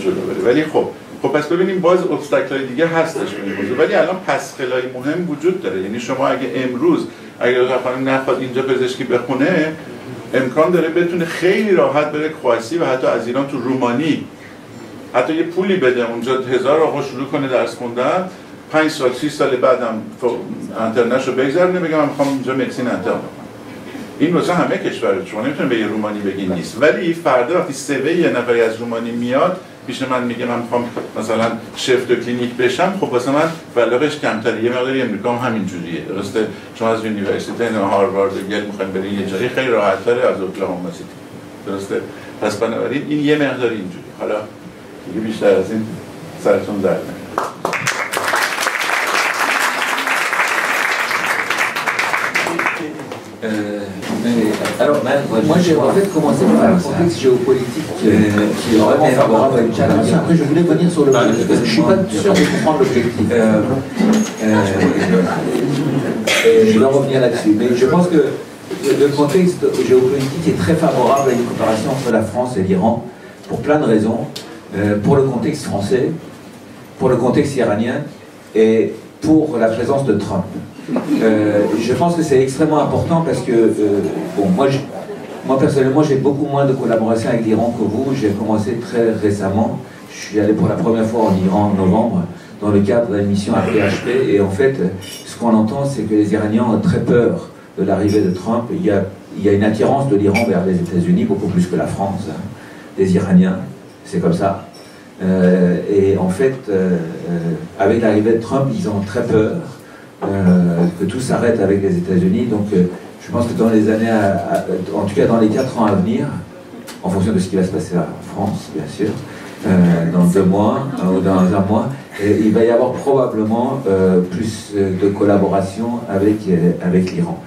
جلو بره، ولی خب پس ببینیم باز obstacle دیگه هستش به این موضوع. ولی الان پسخلای مهم وجود داره. یعنی شما اگه امروز اگه خانم نخواد اینجا پزشکی بخونه، امکان داره بتونه خیلی راحت بره کرواسی و حتی از ایران تو رومانی حتی یه پولی بده اونجا 1000 آقا شروع کنه درس خوندن، 5 سال 30 سال بعدم انترنشو بگذرونه بگم من میخوام اینجا مدیسین انترن بکنم. این واسه همه کشورها، شما نمیتونید به یه رومانی بگین نیست، ولی فردا وقتی سوی یه نفری از رومانی میاد پیش من میگه من میخوام مثلا شفت کلینیک بشم، خب واسه من بلاغش کمتره. یه مقداری امریکا هم همین جوریه، درسته؟ شما از یونیورسیتی هاروارد یا میخواین برید یه جایی خیلی راحت‌تره از اوکلاهوما سیتی، درسته؟ پس بنابراین این یه مقداری اینجوری. حالا دیگه بیشتر از این سرتون درد نمیاد. Alors, moi j'ai en fait commencé par un contexte géopolitique qui est vraiment favorable à une challenge. Après, je voulais revenir sur l'objectif, parce que je ne suis pas sûr de comprendre l'objectif. Je vais revenir là-dessus. Mais je pense que le contexte géopolitique est très favorable à une coopération entre la France et l'Iran, pour plein de raisons. Pour le contexte français, pour le contexte iranien et pour la présence de Trump. Je pense que c'est extrêmement important parce que, bon, moi personnellement, j'ai beaucoup moins de collaboration avec l'Iran que vous. J'ai commencé très récemment. Je suis allé pour la première fois en Iran en novembre dans le cadre d'une mission à PHP. Et en fait, ce qu'on entend, c'est que les Iraniens ont très peur de l'arrivée de Trump. Il y a une attirance de l'Iran vers les États-Unis, beaucoup plus que la France, hein, des Iraniens. C'est comme ça. Et en fait, avec l'arrivée de Trump, ils ont très peur que tout s'arrête avec les États-Unis. Donc, je pense que dans les années, en tout cas dans les 4 ans à venir, en fonction de ce qui va se passer en France, bien sûr, dans 2 mois ou dans 1 mois, il va y avoir probablement plus de collaboration avec l'Iran.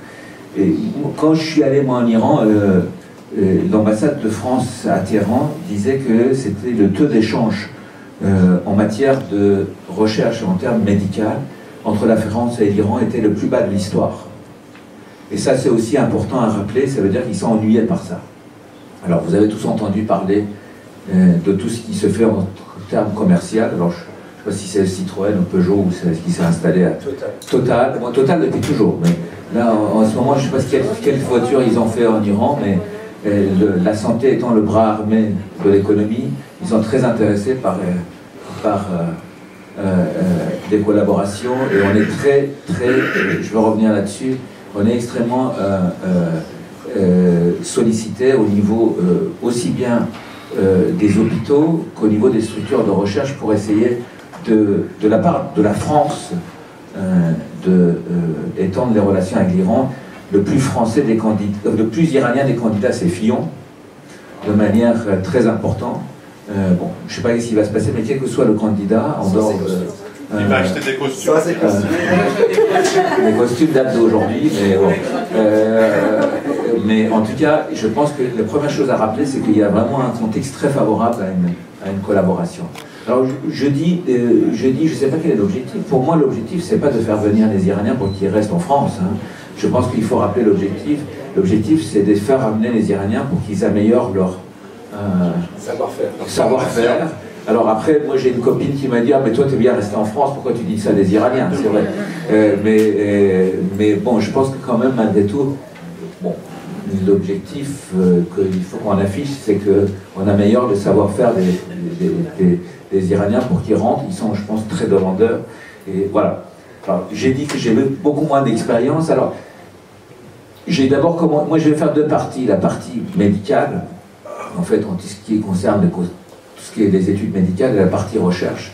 Et quand je suis allé moi en Iran, l'ambassade de France à Téhéran disait que c'était le taux d'échange en matière de recherche en termes médicaux entre la France et l'Iran était le plus bas de l'histoire. Et ça, c'est aussi important à rappeler, ça veut dire qu'ils sont ennuyés par ça. Alors, vous avez tous entendu parler de tout ce qui se fait en termes commerciaux. Alors, je ne sais pas si c'est Citroën ou Peugeot ou ce qui s'est installé à Total. Bon, Total depuis toujours, mais là, en ce moment, je ne sais pas quelle voiture ils ont fait en Iran, mais la santé étant le bras armé de l'économie, ils sont très intéressés par des collaborations et on est très, je vais revenir là-dessus, on est extrêmement sollicité au niveau aussi bien des hôpitaux qu'au niveau des structures de recherche pour essayer de la part de la France d'étendre les relations avec l'Iran. Le plus français des candidats, le plus iranien des candidats, c'est Fillon, de manière très importante. Bon, je ne sais pas ce qui va se passer, mais quel que soit le candidat, en dehors de... Il va acheter des costumes. Les costumes datent d'aujourd'hui, mais bon. Mais en tout cas, je pense que la première chose à rappeler, c'est qu'il y a vraiment un contexte très favorable à une collaboration. Alors je dis, je ne sais pas quel est l'objectif. Pour moi, l'objectif, c'est pas de faire venir les Iraniens pour qu'ils restent en France. Hein. Je pense qu'il faut rappeler l'objectif. L'objectif, c'est de faire amener les Iraniens pour qu'ils améliorent leur savoir-faire. Alors après, moi j'ai une copine qui m'a dit « Ah mais toi tu es bien resté en France, pourquoi tu dis ça des Iraniens ?» C'est vrai. Mais bon, je pense que quand même, malgré tout, bon, l'objectif qu'il faut qu'on affiche, c'est qu'on améliore le savoir-faire des Iraniens pour qu'ils rentrent. Ils sont, je pense, très demandeurs. Et voilà. J'ai dit que j'ai beaucoup moins d'expérience. Alors, j'ai d'abord moi je vais faire 2 parties. La partie médicale, en fait, en tout ce qui concerne tout ce qui est les études médicales et la partie recherche.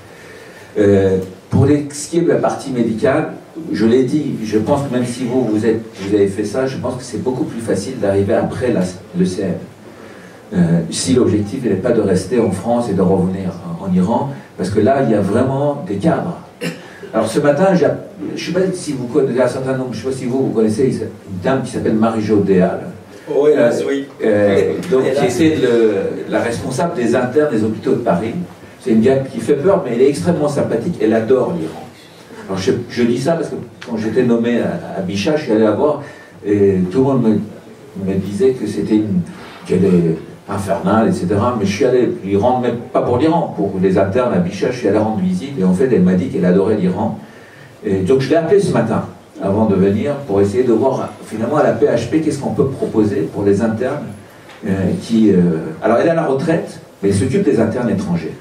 Pour ce qui est de la partie médicale, je l'ai dit, je pense que même si vous avez fait ça, je pense que c'est beaucoup plus facile d'arriver après le CM. Si l'objectif n'est pas de rester en France et de revenir en Iran, parce que là, il y a vraiment des cadres. Alors ce matin, je ne sais pas si vous connaissez un certain nombre, je ne sais pas si vous connaissez une dame qui s'appelle Marie-Jo Déal. Oui, oui. Donc qui est la responsable des internes des hôpitaux de Paris. C'est une dame qui fait peur, mais elle est extrêmement sympathique, elle adore l'Iran. Alors je dis ça parce que quand j'étais nommé à Bichat, je suis allé la voir, et tout le monde me disait que c'était qu'elle est infernale, etc. Mais je suis allé lui rendre, même pas pour l'Iran, pour les internes à Bichat, je suis allé rendre visite, et en fait elle m'a dit qu'elle adorait l'Iran. Et donc je l'ai appelée ce matin, avant de venir, pour essayer de voir finalement à la PHP qu'est-ce qu'on peut proposer pour les internes alors elle est à la retraite, mais elle s'occupe des internes étrangers.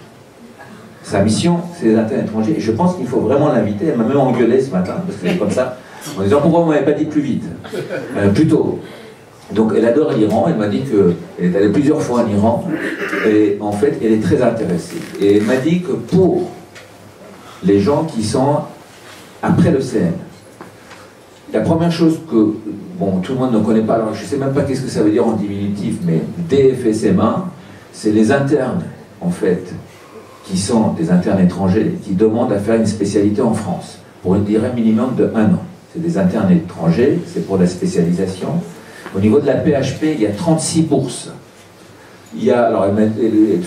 Sa mission, c'est les internes étrangers, et je pense qu'il faut vraiment l'inviter. Elle m'a même engueulé ce matin, parce que c'est comme ça, en disant pourquoi vous ne m'avez pas dit plus vite, plus tôt. Donc elle adore l'Iran, elle m'a dit qu'elle est allée plusieurs fois en Iran, et en fait elle est très intéressée. Et elle m'a dit que pour les gens qui sont après le CN, la première chose que, bon, tout le monde ne connaît pas, alors je ne sais même pas qu'est-ce que ça veut dire en diminutif, mais DFSMA, c'est les internes, en fait, qui sont des internes étrangers, qui demandent à faire une spécialité en France, pour une durée minimum de 1 an. c'est des internes étrangers, c'est pour la spécialisation. Au niveau de la PHP, il y a 36 bourses. Il y a, alors,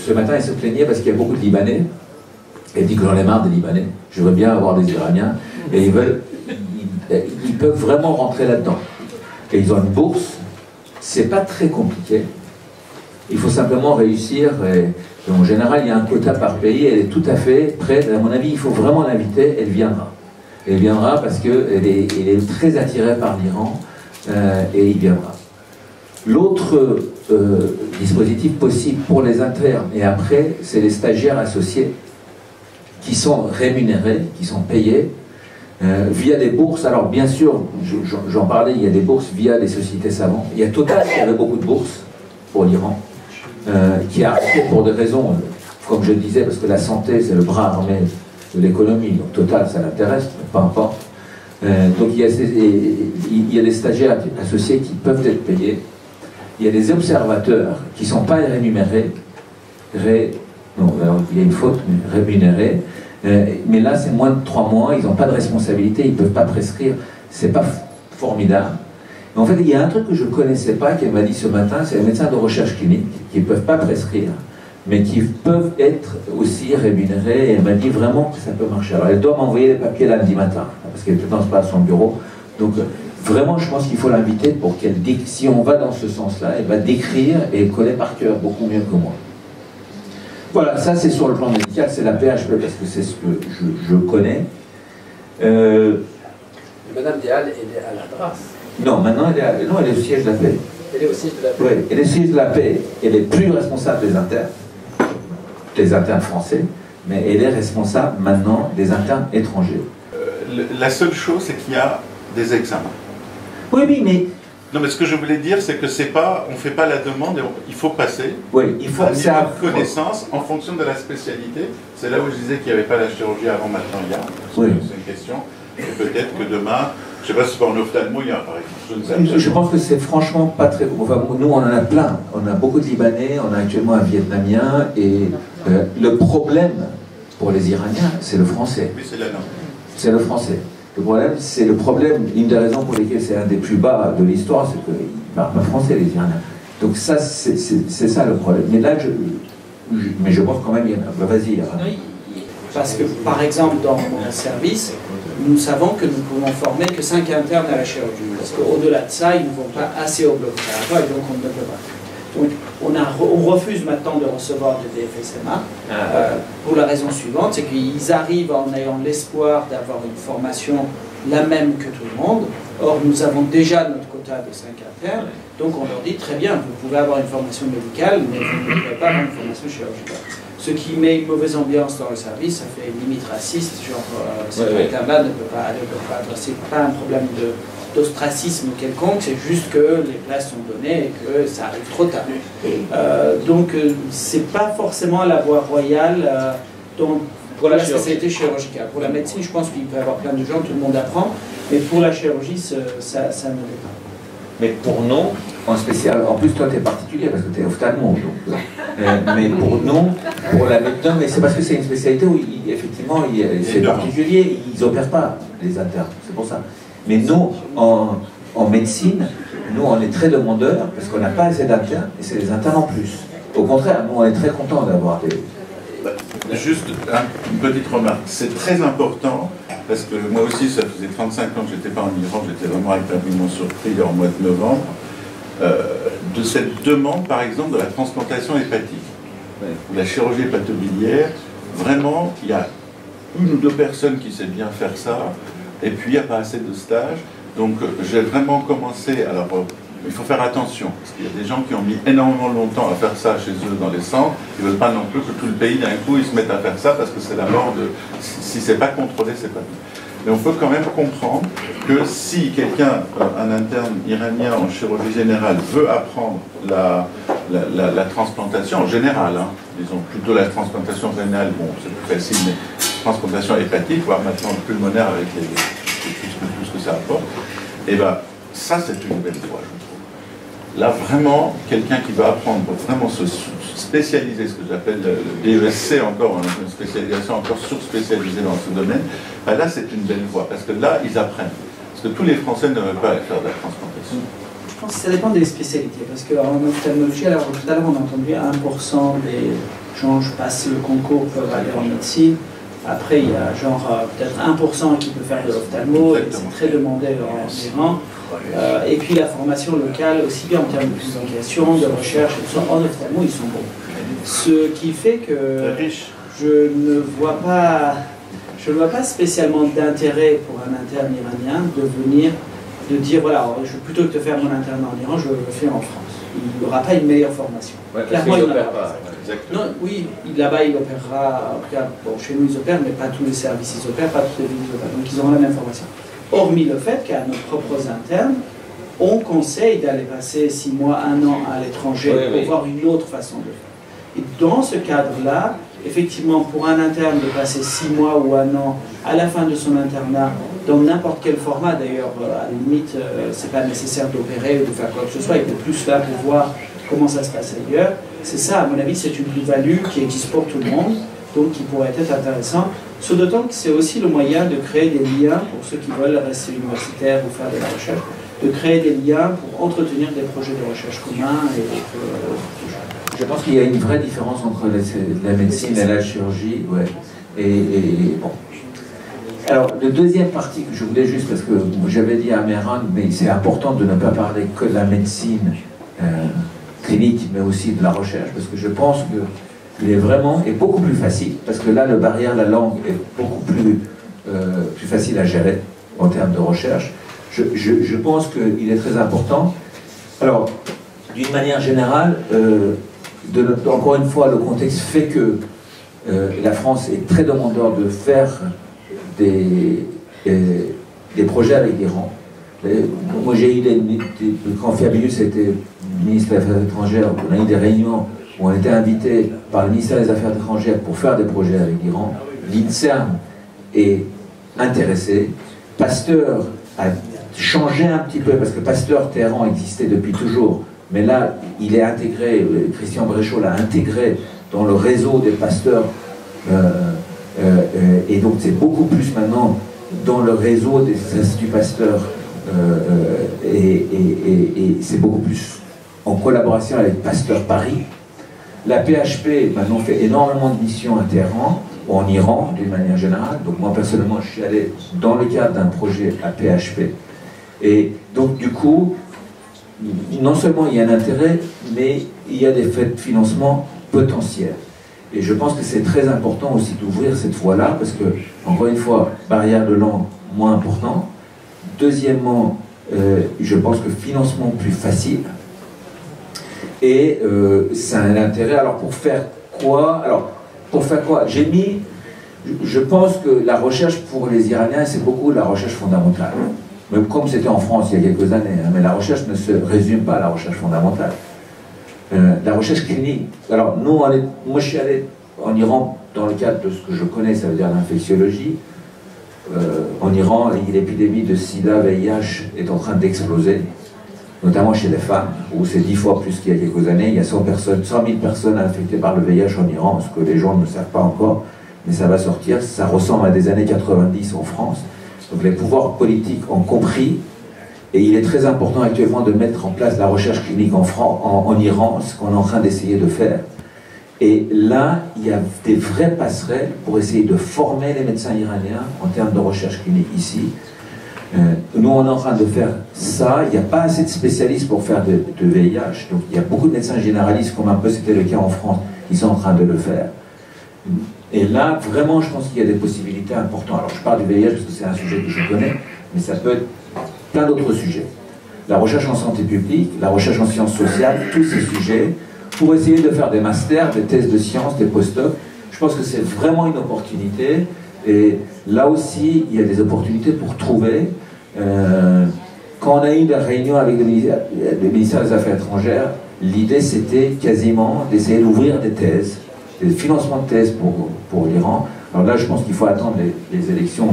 ce matin, il se plaignait parce qu'il y a beaucoup de Libanais. Il dit que j'en ai marre des Libanais. Je veux bien avoir des Iraniens. Et ils peuvent vraiment rentrer là-dedans. Et ils ont une bourse. C'est pas très compliqué. Il faut simplement réussir. Et en général, il y a un quota par pays. Elle est tout à fait prête. À mon avis, il faut vraiment l'inviter. Elle viendra. Elle viendra parce qu'elle est très attirée par l'Iran. Et il viendra. L'autre dispositif possible pour les internes et après, c'est les stagiaires associés qui sont rémunérés, qui sont payés via des bourses. Alors bien sûr, j'en parlais, il y a des bourses via les sociétés savantes. Il y a Total qui avait beaucoup de bourses pour l'Iran, qui a arrêté pour des raisons, comme je disais, parce que la santé c'est le bras armé de l'économie. Donc Total, ça l'intéresse, peu importe. Donc il y a des stagiaires associés qui peuvent être payés. Il y a des observateurs qui ne sont pas rémunérés. Non, alors, il y a une faute, mais rémunérés. Mais là, c'est moins de 3 mois, ils n'ont pas de responsabilité, ils ne peuvent pas prescrire. C'est pas formidable. Mais en fait, il y a un truc que je ne connaissais pas, qu'elle m'a dit ce matin, c'est les médecins de recherche clinique qui ne peuvent pas prescrire, mais qui peuvent être aussi rémunérés. Et elle m'a dit vraiment que ça peut marcher. Alors, elle doit m'envoyer les papiers lundi matin, parce qu'elle ne pense pas à son bureau. Donc, vraiment, je pense qu'il faut l'inviter pour qu'elle, si on va dans ce sens-là, elle va décrire et coller par cœur beaucoup mieux que moi. Voilà, ça c'est sur le plan médical, c'est la PHP parce que c'est ce que je connais. Madame Dial, elle est à la Drasse. Non, maintenant elle est au siège de la paix. Elle est au siège de la paix. Oui, elle est au siège de la paix. Elle est plus responsable des internes français, mais elle est responsable maintenant des internes étrangers. La seule chose, c'est qu'il y a des examens. Oui, mais... Non, mais ce que je voulais dire, c'est que c'est pas, on fait pas la demande, il faut passer. Oui, il faut c'est à connaissance en fonction de la spécialité. C'est là où je disais qu'il n'y avait pas la chirurgie avant, maintenant il y a. Oui. C'est une question. Et peut-être que demain, je ne sais pas si en ophtalmo il y a, par exemple. Je pense que c'est franchement pas très... Enfin, nous, on en a plein. On a beaucoup de Libanais, on a actuellement un Vietnamien. Et le problème pour les Iraniens, c'est le français. Oui, c'est la langue. C'est le français. Le problème, c'est le problème, une des raisons pour lesquelles c'est un des plus bas de l'histoire, c'est qu'ils ne parlent pas français, les Iraniens. Donc ça, c'est ça le problème. Mais là, mais je pense quand même, il y en a... Vas-y. Oui, parce que, par exemple, dans mon service, nous savons que nous pouvons former que 5 internes à la chirurgie. Parce qu'au-delà de ça, ils ne vont pas assez au bloc opératoire et donc on ne peut pas. Donc on refuse maintenant de recevoir de DFSMA pour la raison suivante, c'est qu'ils arrivent en ayant l'espoir d'avoir une formation la même que tout le monde. Or, nous avons déjà notre quota de 5 internes, donc on leur dit très bien, vous pouvez avoir une formation médicale, mais vous ne pouvez pas avoir une formation chirurgicale. Ce qui met une mauvaise ambiance dans le service, ça fait limite raciste, genre cet interne-là ne peut pas c'est pas un problème d'ostracisme quelconque, c'est juste que les places sont données et que ça arrive trop tard. Donc c'est pas forcément la voie royale pour la spécialité chirurgicale. Pour la médecine, je pense qu'il peut y avoir plein de gens, tout le monde apprend, mais pour la chirurgie, ça ne l'est pas. Mais pour nous, en spécial, en plus toi tu es particulier parce que tu es ophtalmo, donc, mais pour nous, pour la médecine, mais c'est parce que c'est une spécialité où effectivement c'est particulier, ils n'opèrent pas les internes, c'est pour ça. Mais nous, en médecine, nous on est très demandeurs parce qu'on n'a pas assez d'internes et c'est les internes en plus. Au contraire, nous on est très contents d'avoir des... Juste une petite remarque, c'est très important parce que moi aussi ça faisait 35 ans que je n'étais pas en Iran, j'étais vraiment agréablement surpris en mois de novembre de cette demande par exemple de la transplantation hépatique, la chirurgie hépatobiliaire. Vraiment il y a 1 ou 2 personnes qui savent bien faire ça et puis il n'y a pas assez de stages, donc j'ai vraiment commencé. Alors il faut faire attention, parce qu'il y a des gens qui ont mis énormément longtemps à faire ça chez eux dans les centres. Ils ne veulent pas non plus que tout le pays, d'un coup, ils se mettent à faire ça, parce que c'est la mort de... Si c'est pas contrôlé, c'est pas bien. Mais on peut quand même comprendre que si quelqu'un, un interne iranien en chirurgie générale, veut apprendre la transplantation, en général, hein, disons plutôt la transplantation rénale, bon, c'est plus facile, mais transplantation hépatique, voire maintenant pulmonaire avec tout ce que ça apporte, et bien, ça, c'est une belle voie, je trouve. Là, vraiment, quelqu'un qui va apprendre pour vraiment se spécialiser, ce que j'appelle le DESC encore, une spécialisation encore sur-spécialisée dans ce domaine, ben là, c'est une belle voie, parce que là, ils apprennent. Parce Parce que tous les Français ne veulent pas aller faire de la transplantation. Je pense que ça dépend des spécialités, parce qu'en ophtalmologie, alors tout à l'heure on a entendu 1% des gens qui passent le concours peuvent aller en médecine. Après, il y a genre peut-être 1% qui peut faire de l'ophtalmo, et c'est très demandé en Iran. Et puis la formation locale, aussi bien en termes de publication, de recherche, et tout ça, en ophtalmo, ils sont bons. Ce qui fait que je ne vois pas spécialement d'intérêt pour un interne iranien de venir, de dire voilà, plutôt que de faire mon interne en Iran, je le fais en France. Il n'aura pas une meilleure formation. Ouais, clairement, il n'opère pas. Non, oui, là-bas il opérera, en tout cas, bon, chez nous ils opèrent, mais pas tous les services ils opèrent, pas toutes les villes ils opèrent, donc ils auront la même formation. Hormis le fait qu'à nos propres internes, on conseille d'aller passer 6 mois, 1 an à l'étranger pour voir une autre façon de faire. Et dans ce cadre-là, effectivement, pour un interne de passer 6 mois ou 1 an à la fin de son internat, dans n'importe quel format d'ailleurs, à la limite, c'est pas nécessaire d'opérer ou de faire quoi que ce soit, il est plus là pour voir comment ça se passe ailleurs. C'est ça, à mon avis, c'est une plus-value qui existe pour tout le monde, donc qui pourrait être intéressant. Sur d'autant que c'est aussi le moyen de créer des liens pour ceux qui veulent rester universitaires ou faire de la recherche, de créer des liens pour entretenir des projets de recherche communs. Je pense qu'il y a une vraie différence entre la médecine et la chirurgie. Ouais. Et bon. Alors, la deuxième partie que je voulais juste, parce que j'avais dit à Mehran, mais c'est important de ne pas parler que de la médecine clinique, mais aussi de la recherche, parce que je pense qu'il est vraiment, et beaucoup plus facile, parce que là, le barrière, la langue, est beaucoup plus facile à gérer en termes de recherche. Je pense qu'il est très important. Alors, d'une manière générale, encore une fois, le contexte fait que la France est très demandeur de faire des projets avec l'Iran. Moi, j'ai eu quand Fabius était ministre des Affaires étrangères, on a eu des réunions où on était invité par le ministère des Affaires étrangères pour faire des projets avec l'Iran. L'INSERM est intéressé. Pasteur a changé un petit peu, parce que Pasteur Téhéran existait depuis toujours, mais là, il est intégré, Christian Bréchot l'a intégré dans le réseau des pasteurs, et donc c'est beaucoup plus maintenant dans le réseau des instituts Pasteur, et c'est beaucoup plus en collaboration avec Pasteur Paris. La PHP maintenant fait énormément de missions à Téhéran, ou en Iran d'une manière générale. Donc moi personnellement, je suis allé dans le cadre d'un projet à PHP. Et donc du coup, non seulement il y a un intérêt, mais il y a des faits de financement potentiels. Et je pense que c'est très important aussi d'ouvrir cette voie-là, parce que, encore une fois, barrière de langue moins important. Deuxièmement, je pense que financement plus facile. Et c'est un intérêt. Alors pour faire quoi? J'ai mis... Je pense que la recherche pour les Iraniens, c'est beaucoup la recherche fondamentale. Même comme c'était en France il y a quelques années, hein, mais la recherche ne se résume pas à la recherche fondamentale. La recherche clinique. Alors, moi je suis allé en Iran dans le cadre de ce que je connais, ça veut dire l'infectiologie. En Iran, l'épidémie de sida, VIH est en train d'exploser, notamment chez les femmes, où c'est 10 fois plus qu'il y a quelques années. Il y a 100 000 personnes infectées par le VIH en Iran, ce que les gens ne savent pas encore, mais ça va sortir. Ça ressemble à des années 90 en France. Donc les pouvoirs politiques ont compris, et il est très important actuellement de mettre en place la recherche clinique en Iran, ce qu'on est en train d'essayer de faire. Et là, il y a des vraies passerelles pour essayer de former les médecins iraniens en termes de recherche clinique ici. Nous, on est en train de faire ça. Il n'y a pas assez de spécialistes pour faire de VIH. Donc il y a beaucoup de médecins généralistes, comme un peu c'était le cas en France, qui sont en train de le faire. Et là, vraiment, je pense qu'il y a des possibilités importantes. Alors, je parle du VIH parce que c'est un sujet que je connais, mais ça peut être plein d'autres sujets. La recherche en santé publique, la recherche en sciences sociales, tous ces sujets, pour essayer de faire des masters, des thèses de sciences, des post-docs. Je pense que c'est vraiment une opportunité. Et là aussi, il y a des opportunités pour trouver. Quand on a eu des réunions avec le ministère des Affaires étrangères, l'idée c'était quasiment d'essayer d'ouvrir des thèses, des financements de thèses pour l'Iran. Alors là, je pense qu'il faut attendre les élections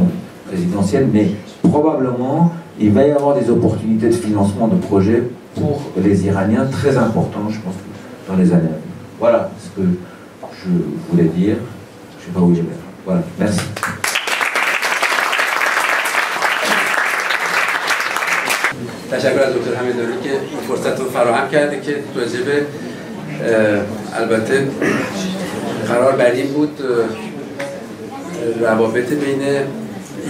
présidentielles, mais probablement, il va y avoir des opportunités de financement de projets pour les Iraniens très importants, je pense, dans les années à venir. Voilà ce que je voulais dire. Je ne sais pas où je vais. Voilà, merci. تشکر از دکتر حمیدانی که این فرصت رو فراهم کرده که راجع به البته قرار بر این بود روابط بین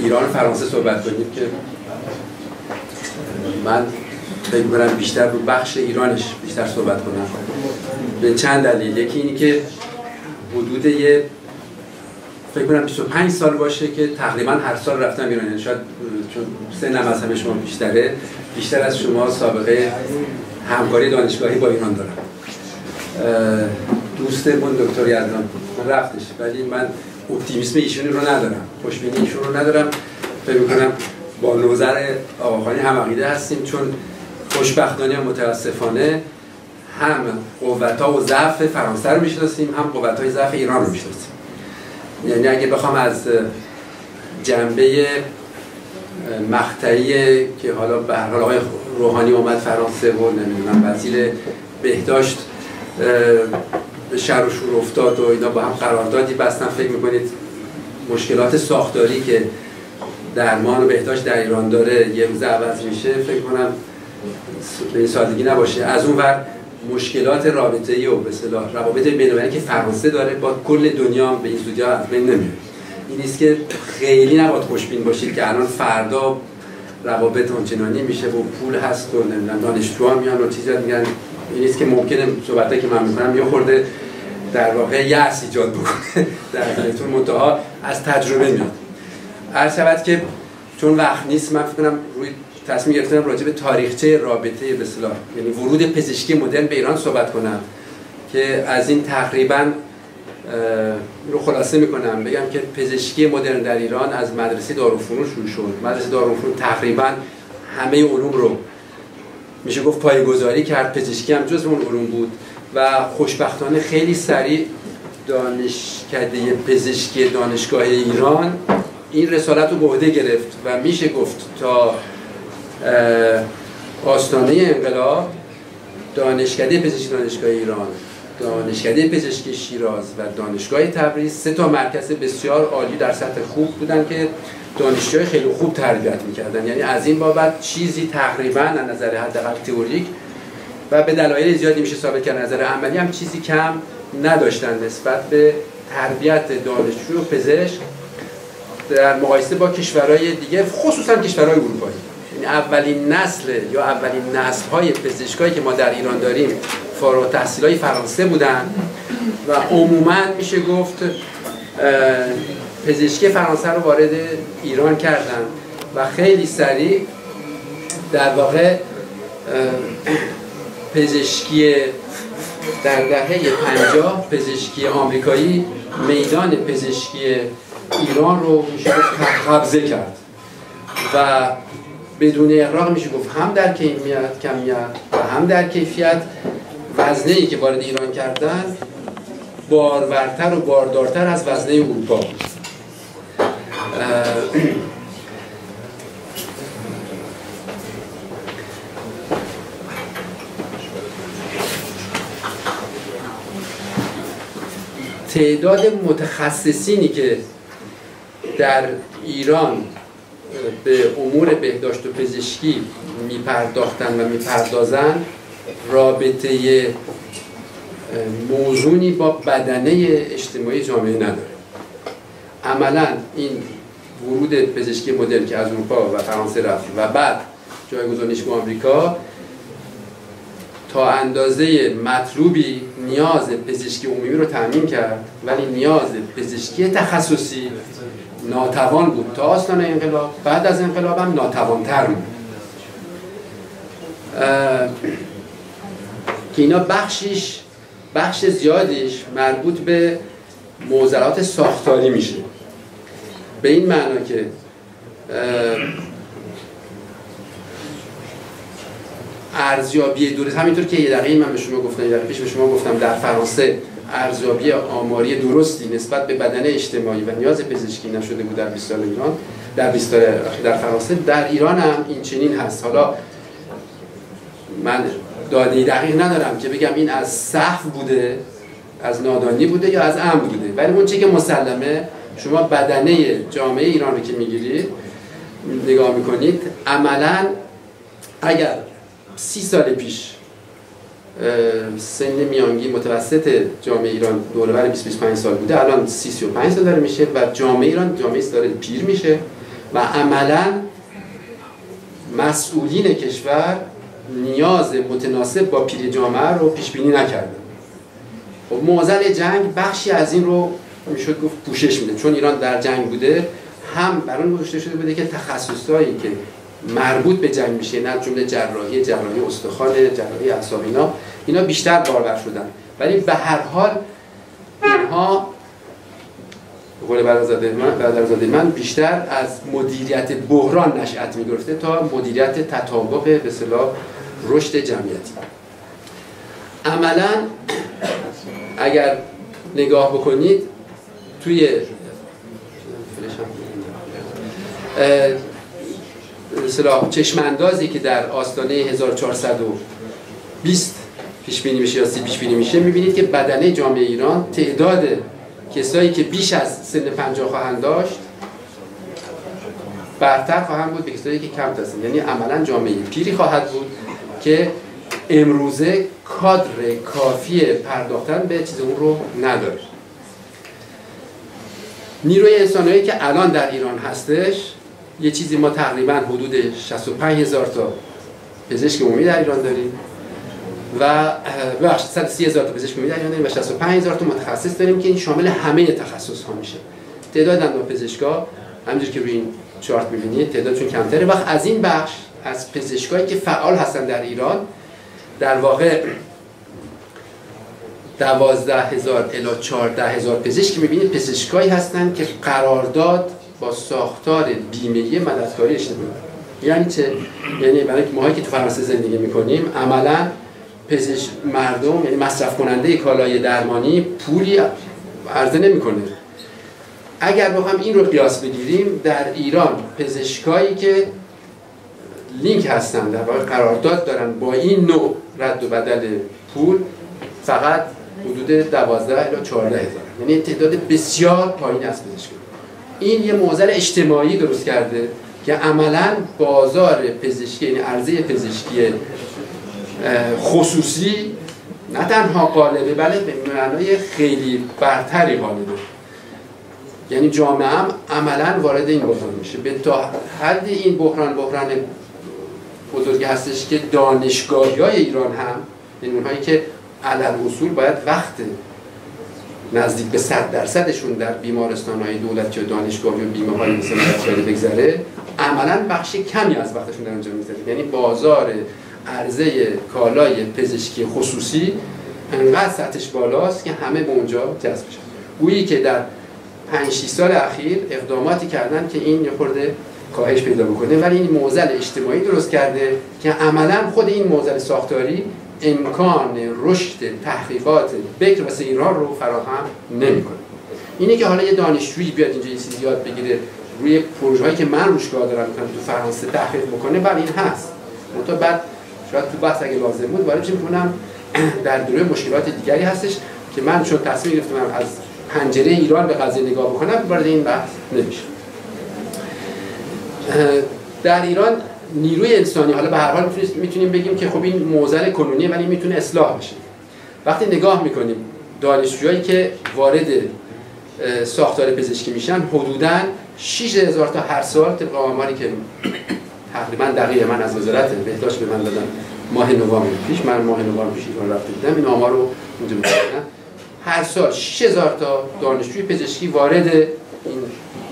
ایران و فرانسه صحبت کنیم که من فکر می‌کنم بیشتر رو بخش ایرانش بیشتر صحبت کنم به چند دلیل. یکی اینی که حدود یه فکر کنم 25 سال باشه که تقریبا هر سال رفتم ایران، یعنی شاید چون سنم از همه شما بیشتره، بیشتر از شما سابقه همکاری دانشگاهی با ایران دارم. دوستمون دکتر یزدان رفتش ولی من اپتیمیسم ایشون رو ندارم، خوشبینی ایشون رو ندارم. فکر می‌کنم با نظر آقاخانی هم عقیده هستیم، چون خوشبختانه و متاسفانه هم قوت‌ها و ضعف فرانسه رو می‌شناسیم، هم قوت‌های ضعف ایران رو می‌شناسیم. یعنی اگه بخوام از جنبه مقطعی که حالا به هر حال آقای روحانی اومد فرانسه و نمیدونم وزیر بهداشت به شر و شور افتاد و اینا با هم قراردادی بستن، فکر میکنید مشکلات ساختاری که درمان و بهداشت در ایران داره یه روز عوض میشه؟ فکر کنم به این سادگی نباشه. از اون ور مشکلات رابطه‌ای و به اصطلاح روابط بین‌المللی که فرانسه داره با کل دنیا به این زودی از بین نمیره. این نیست که خیلی نباید خوشبین باشید که الان فردا روابط آنچنانی میشه و پول هست و نمیدونم دانشجوها میان و چیزا میگن. این نیست که ممکنه صحبتایی که من میکنم یه خورده در واقع یأس ایجاد بکنه در ذهنتون، منتها از تجربه میاد. عرض شود که چون وقت نیست من فکر کنم روی تصمیم گرفتم راجع به تاریخچه رابطه به اصطلاح یعنی ورود پزشکی مدرن به ایران صحبت کنم که از این تقریبا رو خلاصه میکنم بگم که پزشکی مدرن در ایران از مدرسه دارالفنون شروع شد. مدرسه دارالفنون تقریبا همه علوم رو میشه گفت پایه‌گذاری کرد، پزشکی هم جزو اون علوم بود و خوشبختانه خیلی سریع دانشکده پزشکی دانشگاه ایران این رسالت رو به عهده گرفت و میشه گفت تا آستانه انقلاب دانشکده پزشکی دانشگاه ایران، دانشکده پزشکی شیراز و دانشگاه تبریز سه تا مرکز بسیار عالی در سطح خوب بودن که دانشجوی خیلی خوب تربیت میکردن. یعنی از این بابت چیزی تقریبا از نظر حداقل تئوریک و به دلایل زیادی میشه ثابت کرد نظر عملی هم چیزی کم نداشتن نسبت به تربیت دانشجو و پزشک در مقایسه با کشورهای دیگه، خصوصا کشورهای اروپایی. یعنی اولین نسل یا اولین نسل‌های پزشکایی که ما در ایران داریم فارغ التحصیلای فرانسه بودن و عموما میشه گفت پزشکی فرانسه رو وارد ایران کردن و خیلی سریع در واقع پزشکی در دهه 50 پزشکی آمریکایی میدان پزشکی ایران رو میشه گفت قبضه کرد و بدون اغراق میشه گفت هم در کمیت و هم در کیفیت وزنه‌ای که وارد ایران کردن بارورتر و باردارتر از وزنه اروپا بود. تعداد متخصصینی که در ایران به امور بهداشت و پزشکی میپرداختن و میپردازن رابطه موزونی با بدنه اجتماعی جامعه نداره. عملا این ورود پزشکی مدرن که از اروپا و فرانسه رفت و بعد جایگزینش به آمریکا تا اندازه مطلوبی نیاز پزشکی عمومی رو تامین کرد، ولی نیاز پزشکی تخصصی ناتوان بود تا آستانه انقلاب. بعد از انقلاب هم ناتوان‌تر بود که اینا بخش زیادیش مربوط به معضلات ساختاری میشه، به این معنا که ارزیابی درست، همینطور که یه دقیقه من به شما گفتم، یه دقیقه پیش به شما گفتم در فرانسه ارزیابی آماری درستی نسبت به بدنه اجتماعی و نیاز پزشکی نشده بود در 20 سال ایران، در 20 سال در فرانسه. در ایران هم این چنین هست. حالا من داده دقیق ندارم که بگم این از سهو بوده، از نادانی بوده یا از عمد بوده، ولی اون چیزی که مسلمه شما بدنه جامعه ایران رو که میگیرید نگاه میکنید عملاً اگر 30 سال پیش سن میانگین متوسط جامعه ایران دوربر 20-25 سال بوده، الان 30-35 سال داره میشه و جامعه ایران جامعه داره پیر میشه و عملاً مسئولین کشور نیاز متناسب با پیر جامعه رو پیش بینی نکردن. خب معضل جنگ بخشی از این رو میشد گفت پوشش میده، چون ایران در جنگ بوده، هم برای اون گذاشته شده بوده که تخصصایی که مربوط به جنگ میشه، نه جمله جراحی استخوان، جراحی اعصاب، اینا بیشتر بارور شدن. ولی به هر حال اینها قول برادرزاده من بیشتر از مدیریت بحران نشأت میگرفته تا مدیریت تطابق به اصطلاح رشد جمعیتی. عملاً اگر نگاه بکنید توی مثلا چشم اندازی که در آستانه 1420 پیش بینی میشه یا 30 پیش بینی میشه، میبینید که بدنه جامعه ایران تعداد کسایی که بیش از سن 50 خواهند داشت برتر خواهند بود به کسایی که کم هستند. یعنی عملا جامعه پیری خواهد بود که امروزه کادر کافی پرداختن به چیز اون رو نداره. نیروی انسانی که الان در ایران هستش، یه چیزی ما تقریبا حدود 65,000 تا پزشک عمومی در ایران داریم و 130,000 تا پزشک عمومی در ایران داریم و 65,000 تا متخصص داریم که این شامل همه تخصص ها میشه. تعداد دندانپزشکا همونجوری که روی این چارت می‌بینید تعدادشون کمتره. وقت از این بخش از پزشکایی که فعال هستن در ایران در واقع 12,000 الی 14,000 پزشک می‌بینید پزشکایی هستن که قرارداد با ساختار بیمه‌ای مددکاری اجتماعی. یعنی چه؟ یعنی برای ماهایی که تو فرانسه زندگی می‌کنیم عملاً مردم، یعنی مصرف کننده کالای درمانی پولی عرضه نمی‌کنه. اگر بخوام این رو قیاس بگیریم، در ایران پزشکایی که لینک هستن، در واقع قرارداد دارن با این نوع رد و بدل پول، فقط حدود 12 الی 14,000، یعنی تعداد بسیار پایینی از پزشکان. این یه معضل اجتماعی درست کرده که عملاً بازار پزشکی، یعنی عرضه پزشکی خصوصی نه تنها غالبه بلکه به معنای خیلی برتری غالبه. یعنی جامعه هم عملاً وارد این بحران میشه. به تا حد این بحران بزرگی هستش که دانشگاهی‌های ایران هم، یعنی اونهایی که علال‌اصول باید وقت نزدیک به 100%شون در بیمارستان‌های دولتی و دانشگاهی و بیمه‌های مثل دانشگاه بگذره، عملاً بخش کمی از وقتشون در اونجا می‌گذره. یعنی بازار عرضه کالای پزشکی خصوصی انقدر سطحش بالاست که همه به اونجا جذب بشن. گویی که در 5-6 سال اخیر اقداماتی کردن که این یه خورده کاهش پیدا بکنه، ولی این معضل اجتماعی درست کرده که عملاً خود این معضل ساختاری امکان رشد تحقیقات بکر و سیران رو فراهم نمی‌کنه. اینه که حالا یه دانشجویی بیاد اینجا یه چیزی یاد بگیره روی پروژه‌ای که من روش کار دارم می‌کنم تو فرانسه تحقیق بکنه، ولی این هست. منتها بعد شاید تو بحث اگه لازم بود وارد می‌کنم در دوره مشکلات دیگری هستش که من چون تصمیم گرفتم از پنجره ایران به قضیه نگاه بکنم، وارد این بحث نمیشه. در ایران نیروی انسانی، حالا به هر حال میتونیم بگیم که خب این معضل کنونیه ولی میتونه اصلاح بشه. وقتی نگاه میکنیم دانشجوهایی که وارد ساختار پزشکی میشن حدوداً 6,000 تا هر سال، طبق آماری که تقریباً دقیق من از وزارت بهداشت به من دادن ماه نوامبر پیش، من ماه نوامبر پیش ایران رفته بودم، این آمار رو اونجا می‌دونن. هر سال 6,000 تا دانشجوی پزشکی وارد این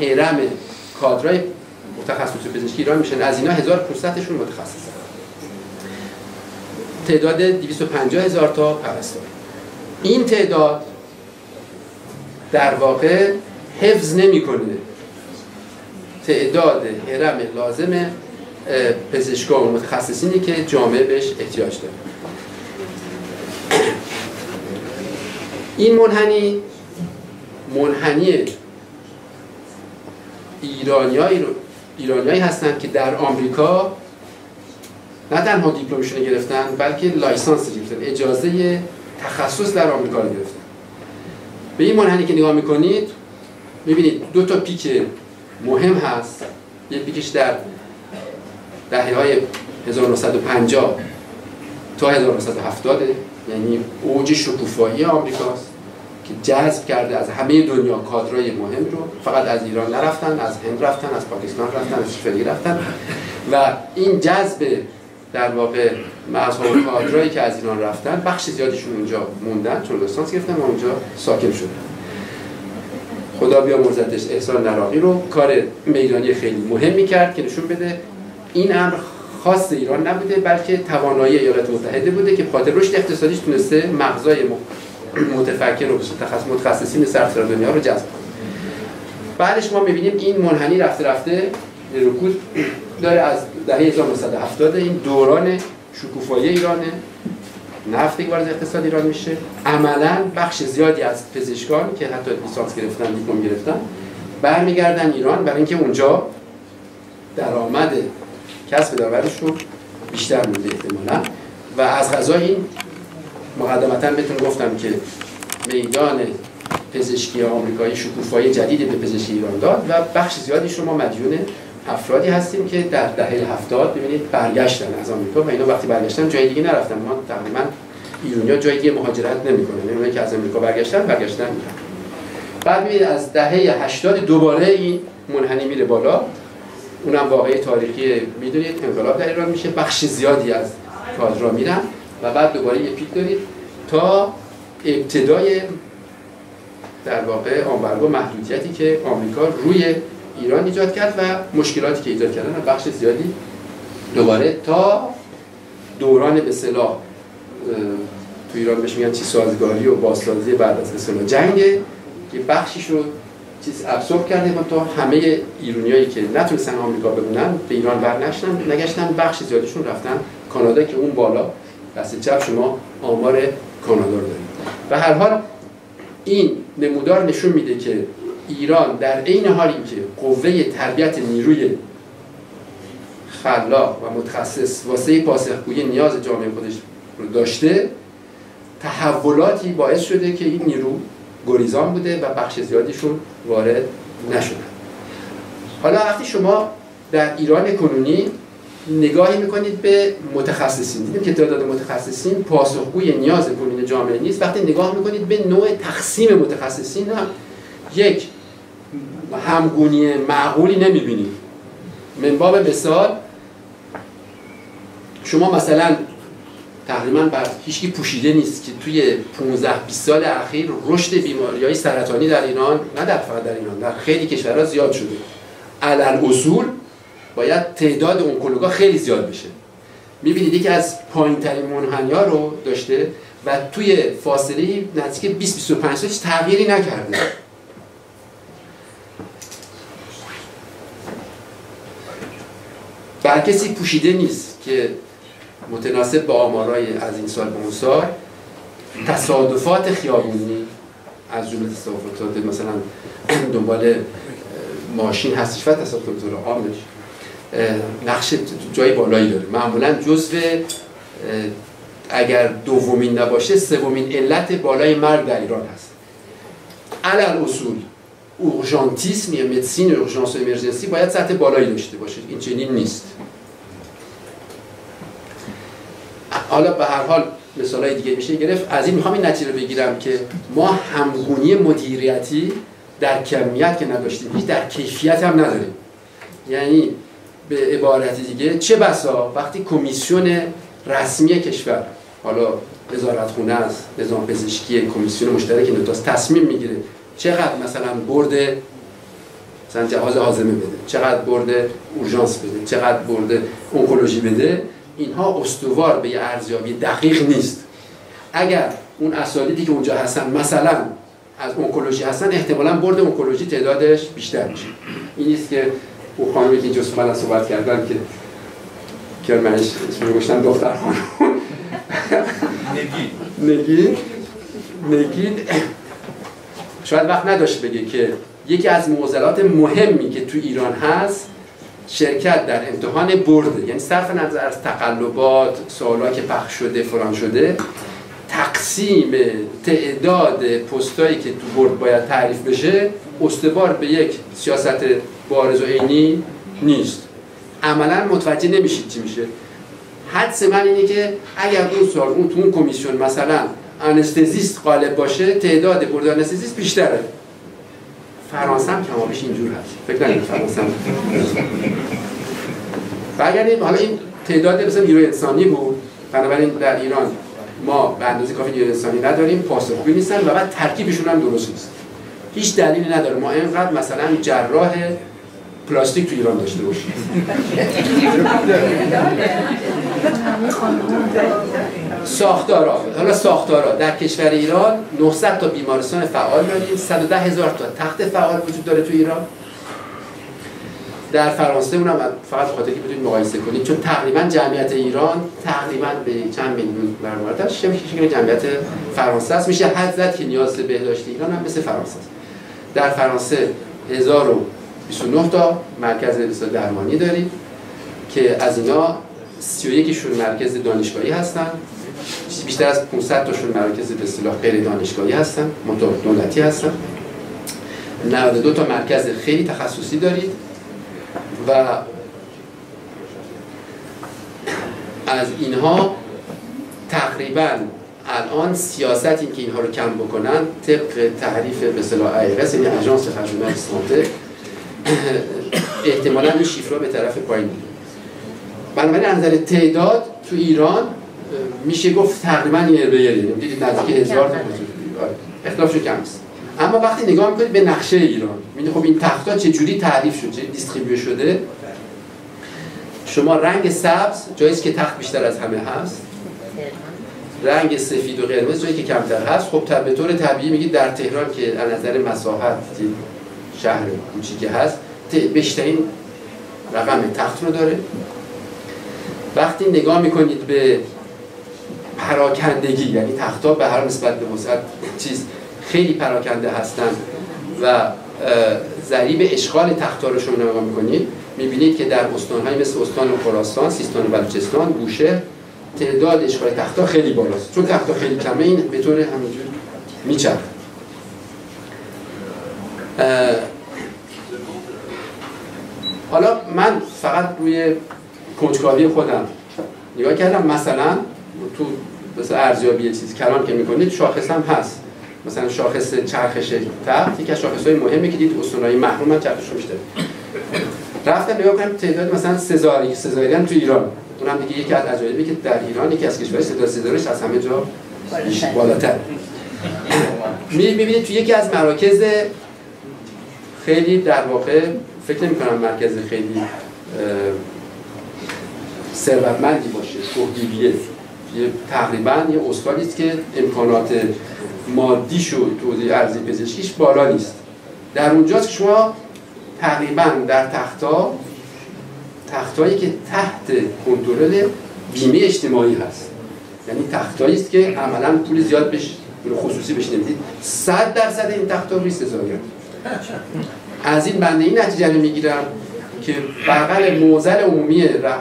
هرم کادرای تخصصی پزشکی ایران میشن. از اینا 1500 تاشون متخصصن. تعداد 250,000 تا پرستار. این تعداد در واقع حفظ نمیکنه تعداد هرم لازم پزشکان و متخصصینی که جامعه بهش احتیاج داره. این منحنی ایرانیایی هستند که در آمریکا نه تنها دیپلمشون گرفتن بلکه لایسانس گرفتن، اجازه تخصص در آمریکا رو گرفتن. به این منحنی که نگاه میکنید میبینید دو تا پیک مهم هست. یک پیکش در دهه‌های 1950 تا 1970 یعنی اوج شکوفایی آمریکاست که جذب کرده از همه دنیا کادرای مهم رو. فقط از ایران نرفتن، از هند رفتن، از پاکستان رفتن، از کشور دیگه رفتن و این جذب در واقع مغزها و کادرایی که از ایران رفتن بخش زیادیشون اونجا موندن چون لیسانس گرفتن و اونجا ساکن شدن. خدا بیامرزتش احسان نراقی رو کار میدانی خیلی مهمی کرد که نشون بده این امر خاص ایران نبوده بلکه توانایی ایالات متحده بوده که بخاطر رشد اقتصادیش تونسته مغزای متفکر و متخصصین سراسر دنیا رو جذب کنه. بعدش ما می‌بینیم این منحنی رفته رفته رکود داره. از دهه 1970 این دوران شکوفایی ایرانه، نفت یک وارد اقتصاد ایران میشه. عملاً بخش زیادی از پزشکان که حتی لیسانس گرفتن، دیپلم گرفتن برمیگردن ایران برای اینکه اونجا درآمد کسب درآمدشون بیشتر میشه احتمالاً. و از قضا این مقدمتاً بهتون گفتم که میدان پزشکی آمریکایی شکوفایی جدیدی به پزشکی ایران داد و بخش زیادیش رو ما مدیون افرادی هستیم که در دهه 70 ببینید برگشتن از آمریکا و اینا وقتی برگشتن جای دیگه نرفتن. ما تقریبا ایرانی‌ها جای دیگه مهاجرت نمی‌کنن، اونایی که از آمریکا برگشتن میرن. بعد ببینید از دهه 80 دوباره این منحنی میره بالا. اونم واقعی تاریخی میدونید، انقلاب در ایران میشه، بخش زیادی از کادرها میرن و بعد دوباره یه پیک دارید تا ابتدای در واقع امبارگو محدودیتی که آمریکا روی ایران ایجاد کرد و مشکلاتی که ایجاد کردن و بخش زیادی دوباره تا دوران به اصطلاح تو ایران بهش میگن چی سازگاری و بازسازی بعد از به اصطلاح جنگ که بخشیش رو چیز ابسورب کرده و تا همه ایرانیایی که نتونستن آمریکا بمونن به ایران نگشتن بخش زیادشون رفتن کانادا که اون بالا دست چپ شما آمار کانادا رو دارید. و هر حال این نمودار نشون میده که ایران در عین حالی که قوه تربیت نیروی خلاق و متخصص واسه پاسخگویی نیاز جامعه خودش رو داشته، تحولاتی باعث شده که این نیرو گریزان بوده و بخش زیادیشون وارد نشدن. حالا وقتی شما در ایران کنونی نگاهی میکنید به متخصصین، دیدیم که تعداد متخصصین پاسخگوی نیاز کنونی جامعه نیست. وقتی نگاه میکنید به نوع تقسیم متخصصین هم یک همگونی معقولی نمیبینید. من باب مثال شما مثلا تقریبا بر هیچکی پوشیده نیست که توی 15-20 سال اخیر رشد بیماری‌های سرطانی در ایران، نه در فقط در ایران، در خیلی کشورها زیاد شده. علال‌اصول باید تعداد اونکولوگا خیلی زیاد بشه. می‌بینید که از پایین‌ترین منحنی‌ها رو داشته و توی فاصله نزدیک 20-25 سال هیچ تغییری نکرده. بر کسی پوشیده نیست که متناسب با آمارای از این سال به اون سال تصادفات خیابونی از جمله تصادفات مثلا دنبال ماشین هستش و تصادفات عامش نقش جای بالایی داره. معمولا جزو اگر دومین نباشه سومین علت بالای مرگ در ایران هست. علال‌اصول اورژانتیسم یا مدیسین اورژانس و امرجنسی باید سطح بالایی داشته باشه. این چنین نیست. حالا به هر حال مثالای دیگه میشه گرفت. از این میخوام این نتیجه رو بگیرم که ما همگونی مدیریتی در کمیت که نداشتیم هیچ در کیفیت هم نداریم. یعنی به عبارت دیگه چه بسا وقتی کمیسیون رسمی کشور، حالا وزارتخونه است، نظام پزشکی، کمیسیون مشترک این دو تا تصمیم میگیره چقدر مثلا برد مثلا جهاز هاضمه بده، چقدر برد اورژانس بده، چقدر برد اونکولوژی بده، اینها استوار به یه ارزیابی دقیق نیست. اگر اون اساتیدی که اونجا هستن مثلا از اونکولوژی هستن احتمالاً برد اونکولوژی تعدادش بیشتر میشه. این نیست که اون خانمی که جز من صحبت کردن که منش اسمش گذاشتن دختر خانم نگین شاید وقت نداشت بگه که یکی از معضلات مهمی که تو ایران هست شرکت در امتحان برده، یعنی صرف نظر از تقلبات، سوالا که پخش شده فلان شده، تقسیم تعداد پستایی که تو برد باید تعریف بشه استوار به یک سیاست بارز و عینی نیست. عملا متوجه نمیشید چی میشه. حدس من اینه که اگر اون سال اون تو اون کمیسیون مثلا آنستزیست غالب باشه تعداد برد آنستزیست بیشتره. فرانسه هم کمابیش اینجور هست. فکر نکنید فرانسه هم برگردیم. حالا این تعداد مثلا نیروی انسانی بود، بنابراین در ایران ما به اندازه کافی نیروی انسانی نداریم، پاسخگوی نیستن و بعد ترکیبشون هم درست نیست. هیچ دلیلی نداره ما اینقدر مثلا جراح پلاستیک تو ایران داشته باشیم. ساختارها در کشور ایران 900 تا بیمارستان فعال داریم، 110,000 تا تخت فعال وجود داره تو ایران. در فرانسه اونم فقط خاطر که بتونید مقایسه کنید، چون تقریبا جمعیت ایران تقریبا به چند میلیون برابر شبیه جمعیت فرانسه است. میشه حد زد که نیاز به بهداشت ایران هم مثل فرانسه است. در فرانسه 1029 تا مرکز درمانی داریم که از اینا 31شون مرکز دانشگاهی هستن، بیشتر از 500 تاشون مرکز به اصطلاح غیر دانشگاهی هستن، دولتی هستن. 92 تا مرکز خیلی تخصصی دارید و از اینها تقریبا الان سیاست این که اینها رو کم بکنن طبق تعریف به اصطلاح ARS یعنی آژانس رژیونال سانته احتمالاً این شیفرها به طرف پایین میره. بنابراین از نظر تعداد تو ایران میشه گفت تقریبا یر به یری، دیدید نزدیک 1000 تا اختلافش کم است. اما وقتی نگاه میکنید به نقشه ایران میبینید خب این تخت‌ها چه جوری تعریف شده، چه دیستریبیو شده. شما رنگ سبز جایی که تخت بیشتر از همه هست، رنگ سفید و قرمز جایی که کمتر هست. خب به طور طبیعی میگید در تهران که از نظر مساحت شهر کوچیکی هست بیشترین رقم تخت رو داره. وقتی نگاه میکنید به پراکندگی، یعنی تخت‌ها به هر نسبت به وسعت چیز خیلی پراکنده هستن و ضریب اشغال تخت‌ها رو شما نگاه میکنید میبینید که در استان‌های مثل استان خراسان، سیستان و بلوچستان، بوشهر تعداد اشغال تخت‌ها خیلی بالاست. چون تخت‌ها خیلی کمه این به طور همینجور میچرخه. حالا من فقط روی کنجکاوی خودم نگاه کردم، مثلا تو مثلا ارزیابی چیز کلام که میکنید شاخص هم هست، مثلا شاخص چرخش تخت یکی از شاخص‌های مهمی که دید استان‌های محروم هم چرخش بیشتره. رفتم نگاه کنم تعداد مثلا سزارین تو ایران، اونم دیگه یکی از عجایبی که در ایران یکی از کشورهای تعداد سزارش از همه جا بالاتر. میبینید تو یکی از مراکز خیلی در واقع فکر نمی‌کنم مرکز خیلی ثروتمندی باشه، توحیدیه، تقریبا یه استانی است که امکانات مادیش و توزیع ارزی پزشکیش بالا نیست. در اونجاست که شما تقریبا در تختایی که تحت کنترل بیمه اجتماعی هست، یعنی تختایی است که عملاً پول زیاد بهش خصوصی بهش نمیدید، 100% این تخت‌ها روی سزارین. از این بنده این نتیجه رو میگیرم که بغل معضل عمومی به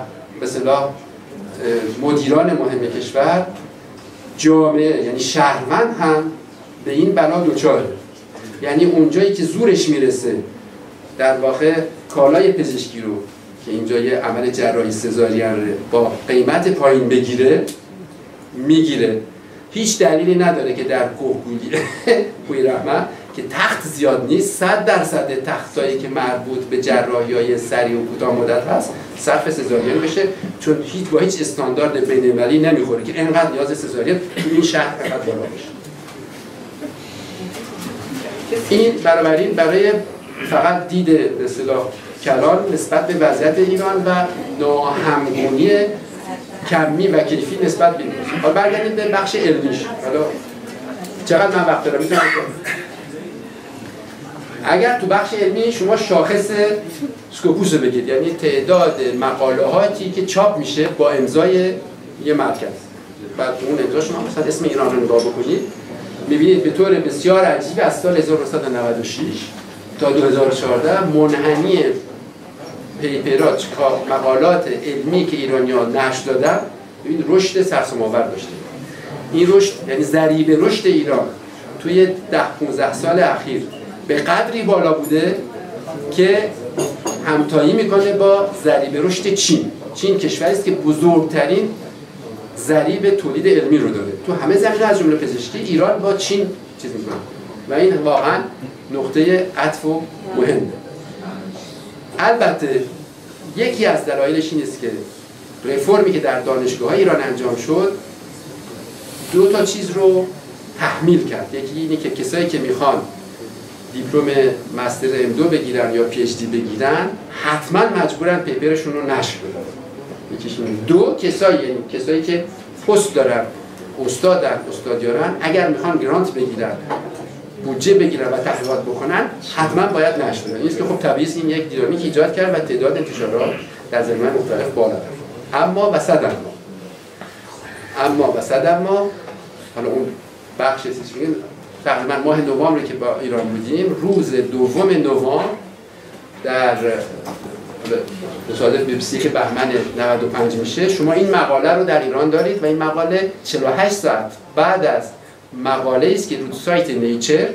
اصطلاح مدیران مهم کشور، جامعه یعنی شهروند هم به این بلا دچاره. یعنی اونجایی که زورش میرسه در واقع کالای پزشکی رو که اینجا یه عمل جراحی سزارین با قیمت پایین بگیره میگیره. هیچ دلیلی نداره که در کوه رحمت که تخت زیاد نیست 100% تختایی که مربوط به جراحی‌های سریع و کوتاه مدت هست صرف سزارین بشه، چون با هیچ استاندارد بین‌المللی نمیخوره که اینقدر نیاز سزارین تو این شهر فقط بالا بشه. این بنابراین برای فقط دید به اصطلاح کلان نسبت به وضعیت ایران و ناهمگونی کمی و کیفی نسبت به این. حالا برگردیم به بخش علمیش. حالا چقدر من وقت دارم میتونم اگر تو بخش علمی شما شاخص سکوپوس رو بگید، یعنی تعداد مقالهاتی که چاپ میشه با امضای یه مرکز، بعد اون امضا شما مثلا اسم ایران رو نگاه بکنید میبینید به طور بسیار عجیب از سال 1996 تا 2014 منحنی پیپرات مقالات علمی که ایرانی‌ها نشر دادن ببینید رشد سرسام‌آور داشته. این رشد یعنی ضریب رشد ایران توی 10-15 سال اخیر به قدری بالا بوده که همتایی میکنه با ضریب رشد چین. چین کشوری است که بزرگترین ضریب تولید علمی رو داره تو همه زمینه‌ها از جمله پزشکی. ایران با چین چیز می‌کنه و این واقعا نقطه عطف و مهمه. البته یکی از دلایلش این است که رفرمی که در دانشگاه‌های ایران انجام شد دو تا چیز رو تحمیل کرد. یکی اینه که کسایی که میخوان دیپلم مستر M2 بگیرن یا PhD بگیرن حتما مجبورن پیپرشون رو نشر بدن. یکیش اینه. دو کسایی که پست دارن، استادیارن، اگر میخوان گرانت بگیرن، بودجه بگیرن و تحقیقات بکنن حتما باید نشر بدن. این است که خب طبیعی این یک دینامیک ایجاد کرد و تعداد انتشارات در زمینه‌های مختلف بالا رفت. اما حالا اون بخش چیزی میگن تقریبا ماه نوامبر که با ایران بودیم، روز 2 نوامبر در مصادف BBC که بهمن 95 میشه، شما این مقاله رو در ایران دارید و این مقاله 48 ساعت بعد از مقاله است که رو سایت نیچر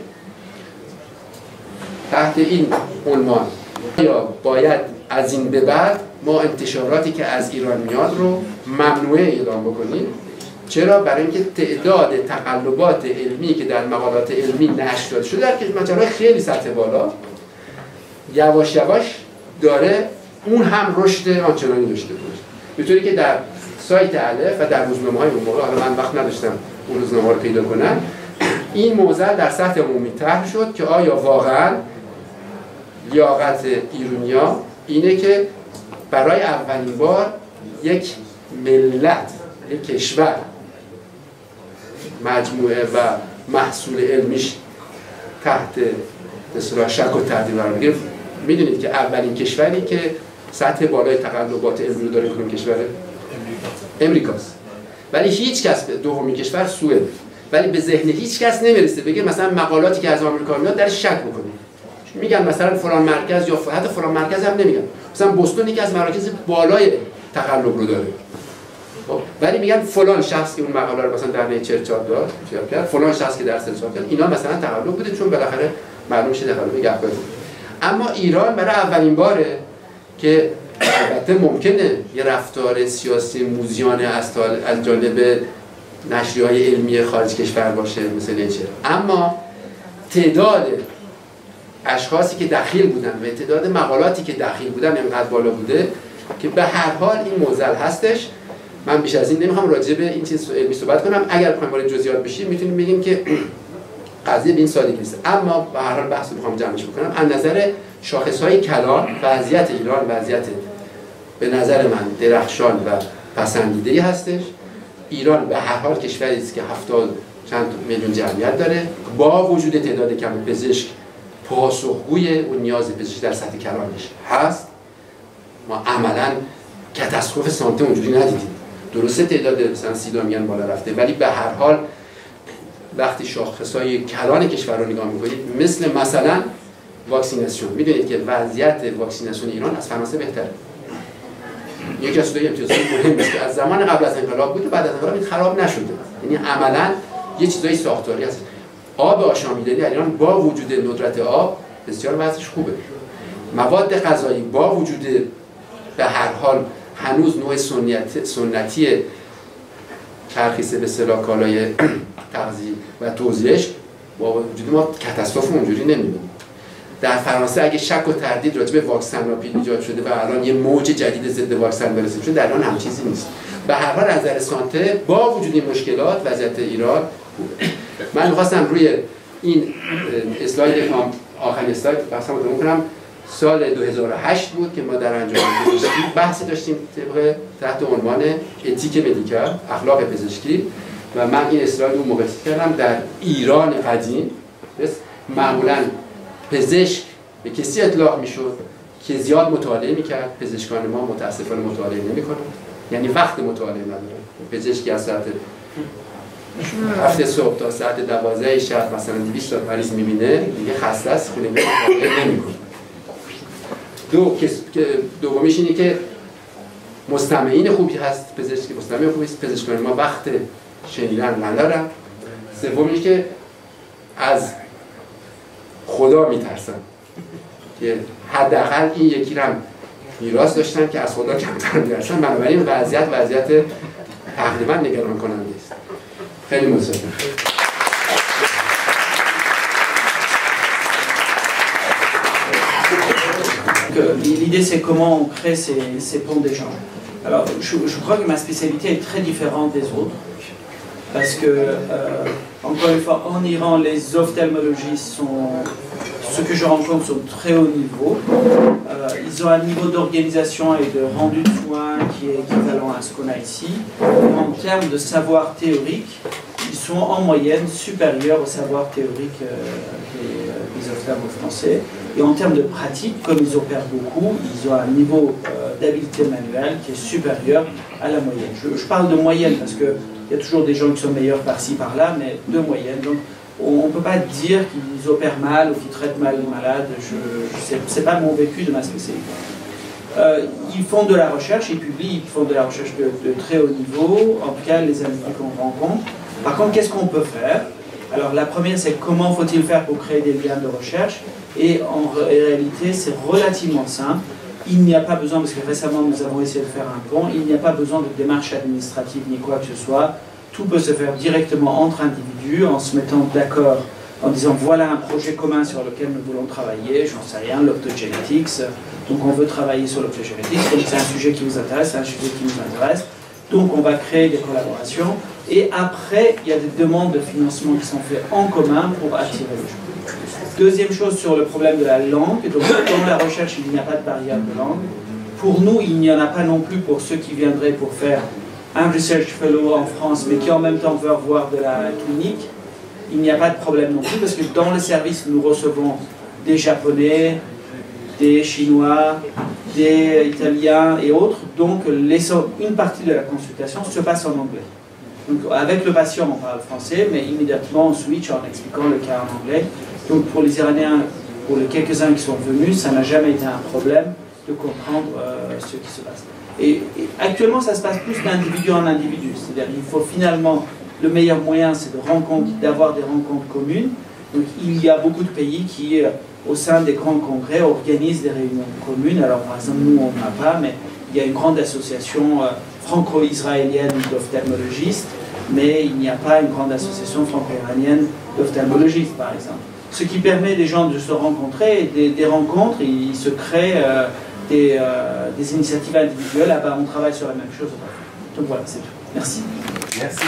تحت این عنوان یا باید از این به بعد ما انتشاراتی که از ایران میاد رو ممنوعه اعلام بکنیم. چرا؟ برای اینکه تعداد تقلبات علمی که در مقالات علمی نشر داده شده در مجالات خیلی سطح بالا یواش یواش داره اون هم رشد آنچنانی داشته باشه. به طوری که در سایت الف و در روزنامه‌های اون موقع، حالا من وقت نداشتم اون روزنامه‌ها رو پیدا کنم، این موضوع در سطح عمومی طرح شد که آیا واقعا لیاقت ایرانیا اینه که برای اولین بار یک ملت، یک کشور مجموعه و محصول علمیش تحت اصطلاح شک و تردید قرار بگیره. میدونید که اولین کشوری که سطح بالای تقلبات علمی رو داره کدوم کشوره؟ امریکاست. ولی هیچ کس، دومین کشور سوئد، ولی به ذهن هیچ کس نمیرسه بگه مثلا مقالاتی که از آمریکا میاد درش شک بکنه. میگن مثلا فلان مرکز یا حتی فلان مرکز هم نمیگن. مثلا بوستون یکی از مراکز بالای تقلب رو داره. ولی میگن فلان شخص که اون مقاله رو مثلا در نیچر چاپ کرد، فلان شخص که در سل چاپ کرد، اینا مثلا تقلب بوده چون بالاخره معلوم شده تقلب گهگاهی بود. اما ایران برای اولین باره که البته ممکنه یه رفتار سیاسی موزیانه از جانب نشریه‌های علمی خارج کشور باشه مثل نیچر، اما تعداد اشخاصی که دخیل بودن و تعداد مقالاتی که دخیل بودن اینقدر بالا بوده که به هر حال این معضل هستش. من بیش از این نمیخوام راجع به این چیز علمی صحبت کنم. اگر بخوایم وارد جزئیات بشیم میتونیم بگیم که قضیه به این سادگی نیست. اما به هر حال بحث رو میخوام جمعش بکنم. از نظر شاخص‌های کلان وضعیت ایران وضعیت به نظر من درخشان و پسندیده‌ای هستش. ایران به هر حال کشوری است که 70 چند میلیون جمعیت داره، با وجود تعداد کم پزشک پاسخگوی اون نیاز پزشکی در سطح کلانش هست. ما عملاً کاتاستروف سانته اونجوری ندیدیم. درسته تعداد مثلا سیدا میگن بالا رفته، ولی به هر حال وقتی شاخص‌های کلان کشور رو نگاه می‌کنید مثلا واکسیناسیون، می‌دونید که وضعیت واکسیناسیون ایران از فرانسه بهتره. یکی از چیزهای امتیازهای مهمی است که از زمان قبل از انقلاب بود و بعد از انقلاب این خراب نشده. یعنی عملاً یه چیزای ساختاری هست. آب آشامیدنی در ایران با وجود ندرت آب بسیار وضعش خوبه. مواد غذایی با وجود به هر حال هنوز نوع سنتی ترخیص به اصطلاح کالای تغذیه و توزیعش با وجود ما کاتاستروف اونجوری نمی‌بینیم. در فرانسه اگه شک و تردید راجع به واکسن ایجاد شده و الان یه موج جدید ضد واکسن برسید شده، در ایران هم چیزی نیست. به هر حال از نظر سانته با وجود این مشکلات وضعیت ایران خوبه. من می‌خواستم روی این اسلاید آخرین اسلاید بحثم رو کنم. سال 2008 بود که ما در انجمن پزشکی بحثی داشتیم تحت عنوان اتیک مدیکال، اخلاق پزشکی، و من این اسلاید رو موقع کردم. در ایران قدیم معمولاً پزشک به کسی اطلاق میشد که زیاد مطالعه میکرد. پزشکان ما متاسفانه مطالعه نمیکنن، یعنی وقت مطالعه ندارن. پزشکی از ساعت 7 صبح تا ساعت 12 شب مثلا 200 تا مریض میبینه، دیگه خسته است، خونه مطالعه نمیکنه. دومیش اینه که مستمعین خوبی هست، پزشکی مستمع خوبی است، پزشکان ما وقت شنیدن ندارن. سومیش که از خدا میترسن که حداقل این یکی رو میراث داشتن که از خدا کمتر میرسن، بنابراین وضعیت تقریبا نگران کننده است. خیلی متشکرم. L'idée, c'est comment on crée ces ponts d'échange. Alors, je crois que ma spécialité est très différente des autres, parce que, encore une fois, en Iran, les ophtalmologistes sont, ceux que je rencontre sont très haut niveau. Ils ont un niveau d'organisation et de rendu de soins qui est équivalent à ce qu'on a ici. En termes de savoir théorique, ils sont en moyenne supérieurs au savoir théorique des ophtalmos français. Et en termes de pratique, comme ils opèrent beaucoup, ils ont un niveau d'habileté manuelle qui est supérieur à la moyenne. Je parle de moyenne parce qu'il y a toujours des gens qui sont meilleurs par-ci, par-là, mais de moyenne. Donc on ne peut pas dire qu'ils opèrent mal ou qu'ils traitent mal les malades. Ce n'est pas mon vécu de ma spécialité. Ils font de la recherche, ils publient, ils font de la recherche de très haut niveau, en tout cas les individus qu'on rencontre. Par contre, qu'est-ce qu'on peut faire? Alors la première, c'est comment faut-il faire pour créer des liens de recherche? Et en réalité, c'est relativement simple. Il n'y a pas besoin, parce que récemment nous avons essayé de faire un pont, il n'y a pas besoin de démarche administrative ni quoi que ce soit. Tout peut se faire directement entre individus en se mettant d'accord, en disant voilà un projet commun sur lequel nous voulons travailler, j'en sais rien, l'optogenetics, donc on veut travailler sur l'optogenetics, donc c'est un sujet qui vous intéresse, c'est un sujet qui nous intéresse, donc on va créer des collaborations, et après il y a des demandes de financement qui sont faites en commun pour attirer les gens. Deuxième chose sur le problème de la langue, donc dans la recherche il n'y a pas de barrière de langue. Pour nous il n'y en a pas non plus pour ceux qui viendraient pour faire un research fellow en France mais qui en même temps veulent voir de la clinique. Il n'y a pas de problème non plus parce que dans le service nous recevons des Japonais, des Chinois, des Italiens et autres, donc une partie de la consultation se passe en anglais. Donc avec le patient on parle français mais immédiatement on switch en expliquant le cas en anglais. Donc pour les Iraniens, pour les quelques-uns qui sont venus, ça n'a jamais été un problème de comprendre ce qui se passe. Et actuellement, ça se passe plus d'individu en individu. C'est-à-dire qu'il faut finalement, le meilleur moyen, c'est d'avoir des rencontres communes. Donc il y a beaucoup de pays qui, au sein des grands congrès, organisent des réunions communes. Alors par exemple, nous, on n'a pas, mais il y a une grande association franco-israélienne d'ophtalmologistes, mais il n'y a pas une grande association franco-iranienne d'ophtalmologistes, par exemple. Ce qui permet des gens de se rencontrer, des rencontres, et il se crée des initiatives individuelles. Ah ben, on travaille sur la même chose. Donc voilà, c'est tout. Merci. Merci.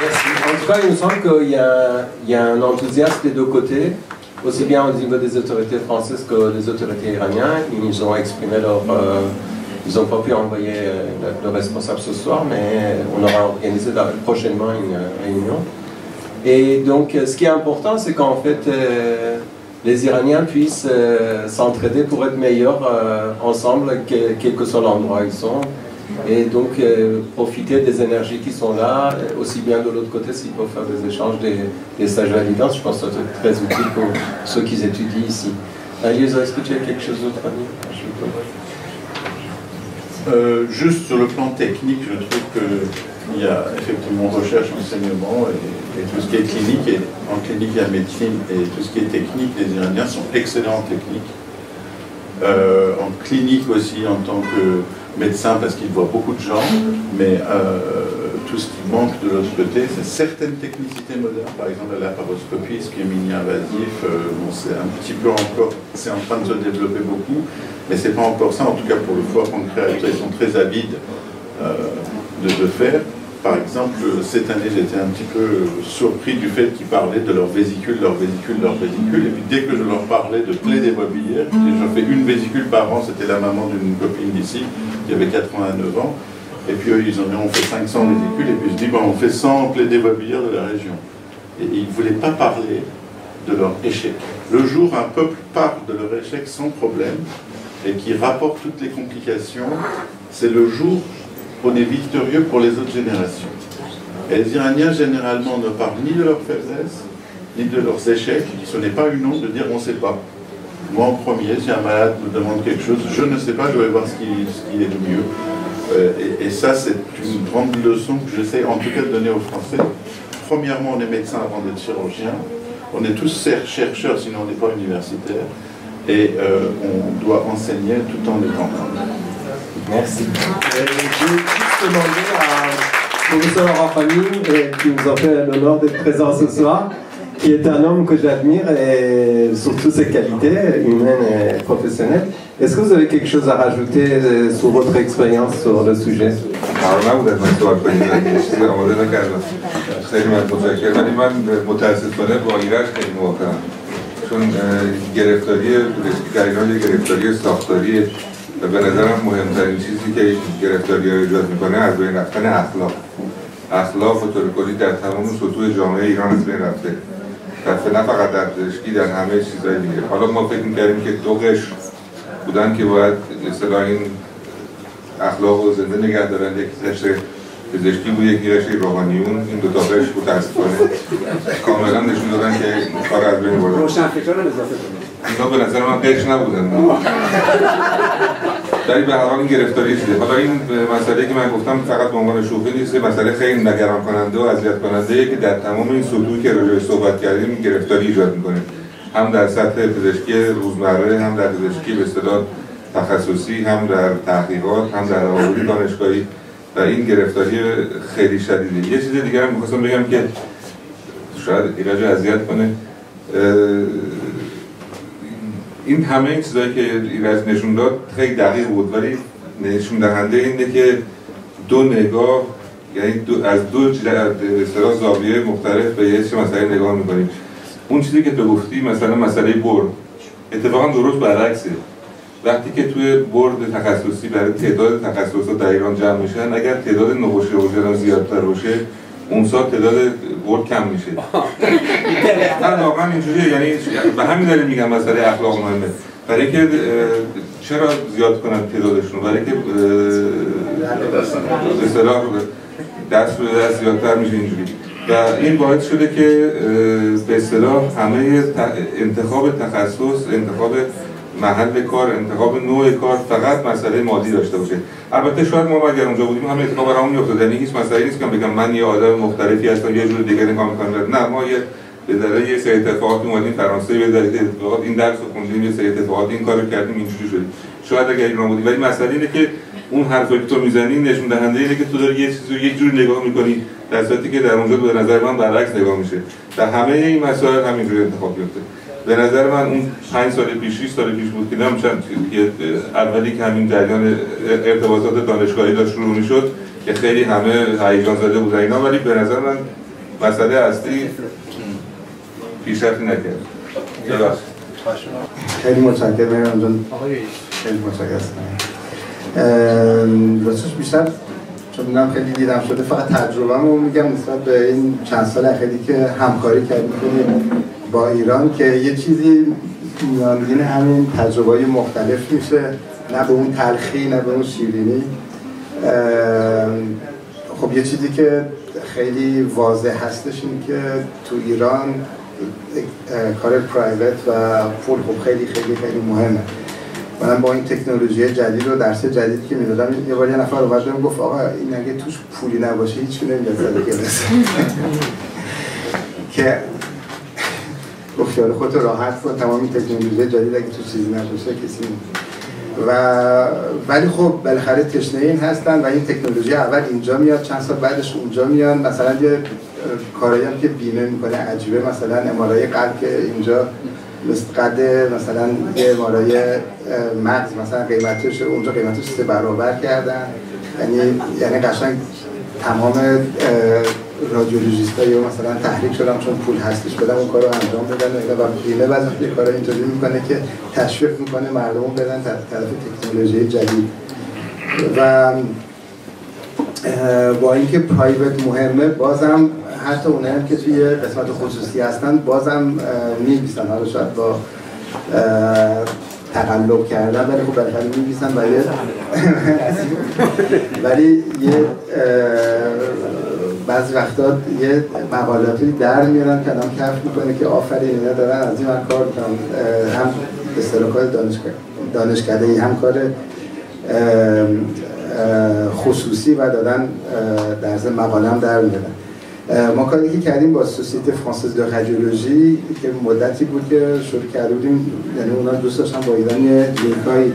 Merci. En tout cas, il me semble qu'il y a un enthousiasme des deux côtés, aussi bien au niveau des autorités françaises que des autorités iraniennes. Ils ont exprimé leur... ils n'ont pas pu envoyer le responsable ce soir, mais on aura organisé prochainement une réunion. Et donc, ce qui est important, c'est qu'en fait, les Iraniens puissent s'entraider pour être meilleurs ensemble, quel que soit l'endroit où ils sont. Et donc, profiter des énergies qui sont là, aussi bien de l'autre côté, s'ils peuvent faire des échanges, des stages validants. Je pense que c'est très utile pour ceux qui étudient ici. Elisa, est-ce que tu as quelque chose d'autre à dire? Juste sur le plan technique, je trouve qu'il y a effectivement recherche, enseignement et tout ce qui est clinique. Et en clinique, il y a médecine et tout ce qui est technique. Les Iraniens sont excellents en technique. En clinique aussi, en tant que médecin, parce qu'ils voient beaucoup de gens. Mais tout ce qui manque de l'autre côté, c'est certaines technicités modernes. Par exemple, la laparoscopie, ce qui est mini-invasif, bon, c'est un petit peu encore, c'est en train de se développer beaucoup. Mais ce n'est pas encore ça, en tout cas pour le foie pancréatique, ils sont très avides de faire. Par exemple, cette année, j'étais un petit peu surpris du fait qu'ils parlaient de leur vésicule. Et puis dès que je leur parlais de plaie des bobilières, je fais une vésicule par an, c'était la maman d'une copine d'ici, qui avait 89 ans. Et puis eux, ils ont dit, on fait 500 vésicules, et puis je dis, bon, on fait 100 plaies des bobilières de la région. Et ils ne voulaient pas parler de leur échec. Le jour où un peuple parle de leur échec sans problème, et qui rapporte toutes les complications, c'est le jour où on est victorieux pour les autres générations. Et les Iraniens, généralement, ne parlent ni de leurs faiblesses, ni de leurs échecs. Ce n'est pas une honte de dire on ne sait pas. Moi, en premier, si un malade me demande quelque chose, je ne sais pas, je vais voir ce qui est le mieux. Et ça, c'est une grande leçon que j'essaie en tout cas de donner aux Français. Premièrement, on est médecin avant d'être chirurgien. On est tous chercheurs, sinon on n'est pas universitaire. et on doit enseigner tout en étant humble. Merci. Je vais juste demander à professeur Rafani, qui nous a fait l'honneur d'être présent ce soir, qui est un homme que j'admire et surtout ses qualités humaines et professionnelles. Est-ce que vous avez quelque chose à rajouter sur votre expérience sur le sujet? خیلی متشکرم، ولی من متاسفانه با ایرج خیلی موافقم، چون گرفتاری در ایران یک گرفتاری ساختاری و به نظرم مهمترین چیزی که این گرفتاری رو ایجاد میکنه از بین رفتن اخلاق و طور کلی در تمام سطوح جامعه ایران از بین رفته، نه فقط در پزشکی، در همه چیزهای دیگه. حالا ما فکر می‌کردیم که دو قشر بودن که باید اصطلاحاً این اخلاق رو زنده نگه دارن، یک قشر پزشکی بود، یکی قشر روحانیون. این دو تا قشر متأسفانه کاملا نشون دادن که کار از بین بردن. روشنفکران اضافه کنید. اینا به نظر من قشر نبودن. ولی به هر حال این گرفتاری شده. حالا این مسئله که من گفتم فقط به عنوان شوخی نیست، مسئله خیلی نگران کننده و اذیت کننده که در تمام این سطوحی که راجعش صحبت کردیم گرفتاری ایجاد می‌کنه. هم در سطح پزشکی روزمره، هم در پزشکی به اصطلاح تخصصی، هم در تحقیقات، هم در روابط دانشگاهی و این گرفتاری خیلی شدیده. یه چیز دیگه هم می‌خواستم بگم که شاید ایرج اذیت کنه. این همه این چیزایی که ایرج نشون داد خیلی دقیق بود، ولی نشون دهنده اینه که دو نگاه، یعنی از دو اصطلاح زاویه مختلف به یه مسئله نگاه می‌کنیم. اون چیزی که تو گفتی مثلا مسئله برد اتفاقا درست برعکسه. وقتی که توی برد تخصصی برای تعداد تخصصات در ایران جمع میشن، اگر تعداد نخست‌شناسان زیادتر باشه اون سال تعداد برد کم میشه. نه واقعا اینجوریه، یعنی به همین دلیل میگم مسئله اخلاق مهمه. برای اینکه چرا زیاد کنن تعدادشون؟ برای اینکه به اصطلاح دست به دست زیادتر میشه اینجوری. و این باعث شده که به اصطلاح همه انتخاب تخصص، انتخاب محل کار، انتخاب نوع کار فقط مسئله مادی داشته باشه. البته شاید ما اگر اونجا بودیم همه اتفاق برامون میافتاد، یعنی هیچ مسئله نیست که بگم من یه آدم مختلفی هستم یه جور دیگه نگاه میکنم. نه، ما به دلیل یه سری اتفاقات اومدیم فرانسه، به دلیل اتفاقات این درس رو خوندیم، یه سری اتفاقات این کارو کردیم، اینجوری شد. شاید اگر ایران بودیم، ولی مسئله اینه که اون حرفی که تو میزنی نشون دهنده اینه که تو داری یه چیزی رو یک جور نگاه میکنی، در صورتی که در اونجا به نظر من برعکس نگاه میشه. در همه این مسائل همینجوری انتخاب میفته. به نظر من اون 5 سال پیش 6 سال پیش بود که نمی‌شد اولی که همین جریان ارتباطات دانشگاهی داشت شروع میشد که خیلی همه هیجان زده بودن اینا، ولی به نظر من مسئله اصلی پیشرفتی نکرد. خیلی متشکرم جان. خیلی متشکرم. راستش بیشتر چون میگم خیلی دیدم شده، فقط تجربه‌مو میگم نسبت به این چند سال اخیری که همکاری کردیم با ایران که یه چیزی میانگین همین تجربه‌های مختلف میشه، نه به اون تلخی نه به اون شیرینی. خب یه چیزی که خیلی واضح هستش این که تو ایران کار پرایوت و پول خب خیلی مهمه. من با این تکنولوژی جدید و درس جدید که میدادم یه بار یه نفر اومد بهم گفت آقا این اگه توش پولی نباشه هیچ نمیاد سر کلاس. که خیال خودت راحت کن، تمام تکنولوژی جدید اگه تو چیزی نباشه کسی ولی خب بالاخره تشنه این هستن و این تکنولوژی اول اینجا میاد، چند سال بعدش اونجا میان. مثلا یه کارایی هم که بیمه میکنه عجیبه، مثلا امارای قلب که اینجا قد مثلا یه امارای مغز مثلا قیمتش اونجا قیمتش 3 برابر کردن، یعنی قشنگ تمام رادیولوژیست‌ها یا مثلا تحریک شدن چون پول هستش بدن اون کارو انجام بدن و بیمه بعضی یه کارا اینطوری میکنه که تشویق میکنه مردم بدن طرف تکنولوژی جدید. و با اینکه پرایوت مهمه، بازم حتی اونایی که توی قسمت خصوصی هستن بازم می‌نویسن، حالا شاید با تقلب کردن ولی خب بالاخره می‌نویسن ولی یه بعضی وقتا یه مقالاتی در میارن که آدم کف میکنه که آفرین اینا دارن از این کار کنن، هم استراکار دانشکده‌ای هم کار خصوصی و دادن در ضمن مقاله هم در میارن. ما کاری که کردیم با سوسیته فرانسیز دو رادیولوژی که مدتی بود که شروع کرده بودیم، یعنی اونا دوست داشتن با ایران یه لینک‌هایی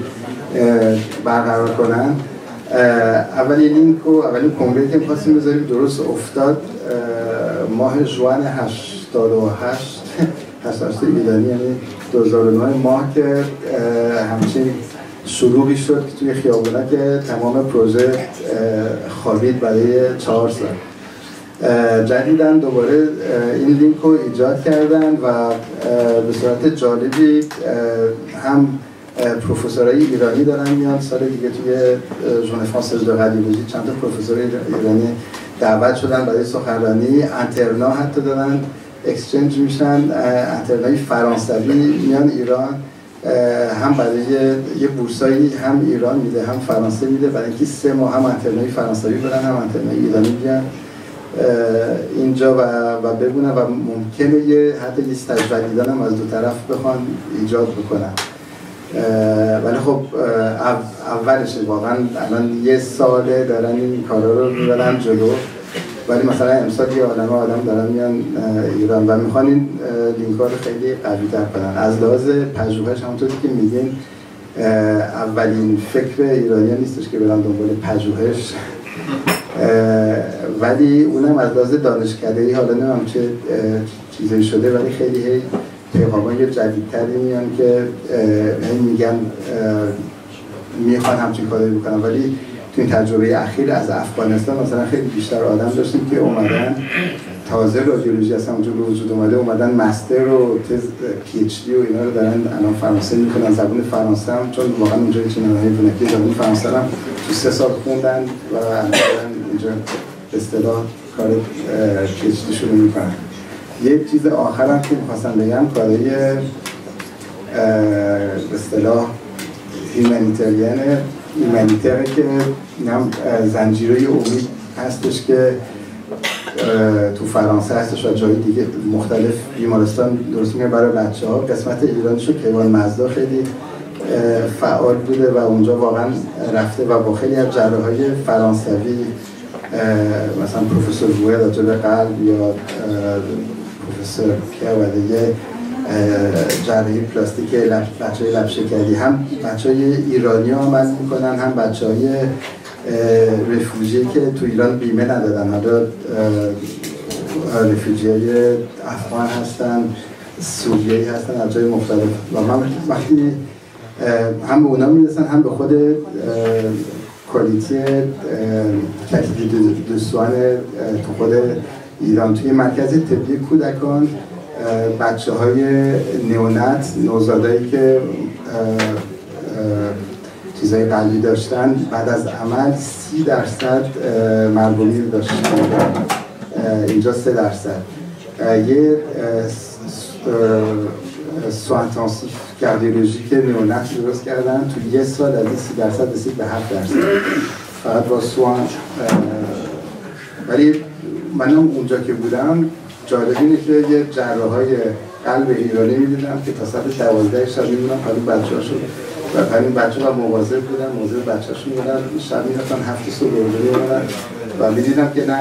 برقرار کنن. اولین لینک و اولین کنگره که می‌خواستیم بذاریم درست افتاد ماه ژوئن 88 ایرانی، یعنی 2009 ماه که همچین شلوغی شد که توی خیابونا که تمام پروژه خوابید برای 4 سال. جدیداً دوباره این لینک رو ایجاد کردن و به صورت جالبی هم پروفسورای ایرانی دارن میان سال دیگه توی ژورنال فرانسیز دو رادیولوژی چند تا پروفسور ایرانی دعوت شدن برای سخنرانی، انترنا حتی دارن اکسچنج میشن، انترنای فرانسوی میان ایران، هم برای یه بورسایی هم ایران میده هم فرانسه میده، برای اینکه 3 ماه هم انترنای فرانسوی برن هم انترنای ایرانی بیان اینجا و ببینن و ممکنه حتی یه تجربیدن هم از دو طرف بخوان ایجاد بکنن. ولی خب اولشه، واقعا الان 1 ساله دارن این کارا رو میبرن جلو، ولی مثلا امسال یه عالمه آدم دارن میان ایران و میخوان این لینک ها رو خیلی قوی تر کنن. از لحاظ پژوهش همونطوری که میگین اولین فکر ایرانی نیستش که برن دنبال پژوهش، ولی اونم از لحاظ دانشکده‌ای حالا نمیدونم چه چیزی شده، ولی خیلی پیغامای جدیدتری میان که میگن میخوان همچین کاری بکنن. ولی تو این تجربه اخیر از افغانستان مثلا خیلی بیشتر آدم داشتیم که اومدن تازه رادیولوژی اصلا اونجا به وجود اومده، اومدن مستر و تز پی اچ دی و اینا رو دارن الان فرانسه میکنن، زبان فرانسه هم، چون واقعا اونجا چه نمونه بونکی زبان فرانسه هم تو 3 سال خوندن و اینجا به اصطلاح کار پی اچ دی شروع میکنن. یه چیز آخرم که میخواستم بگم کارای به اصطلاح هیومانیتره که هم زنجیره امید هستش که تو فرانسه هستش و جای دیگه مختلف بیمارستان درست میگه برای بچه‌ها. قسمت ایرانیشو کیوان مزدا خیلی فعال بوده و اونجا واقعا رفته و با خیلی از جراحای فرانسوی مثلا پروفسور بوئه راجع به قلب یا پروفسور کیوادیه جراحی پلاستیک بچه‌های لب شکری، هم بچه‌های ایرانی ها عمل میکنن هم بچه‌های رفوجی که تو ایران بیمه ندادن، حالا رفوجی‌های افغان هستن، سوریه‌ای هستن از جای مختلف و من وقتی هم به اونا میرسن هم به خود کوالیتی کلیدی دوستان تو خود ایران. توی مرکز طبی کودکان بچه‌های نئونات نوزادایی که چیزای قلبی داشتن بعد از عمل 30% مرگومیر داشتن، اینجا 3%. یه سوان اینتنسیو کاردیولوژیک نئونات درست کردن، تو 1 سال از 30% رسید به 7%، فقط با سوان. ولی منم اونجا که بودم جالب اینه که یه جراحای قلب ایرانی می‌دیدم که تا ساعت 12 شب می‌مونن پای بچه‌هاشو و همین بچه‌ها مواظب بچه‌هاشون بودن، شب می‌رفتن 7 صبح می‌اومدن و می‌دیدم که نه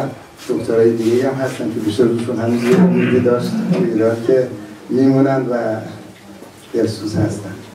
دکترای دیگه‌ای هم هستن که بیشتر روشون هنوز یه امیدی داشت ایران که می‌مونن و دلسوز هستن.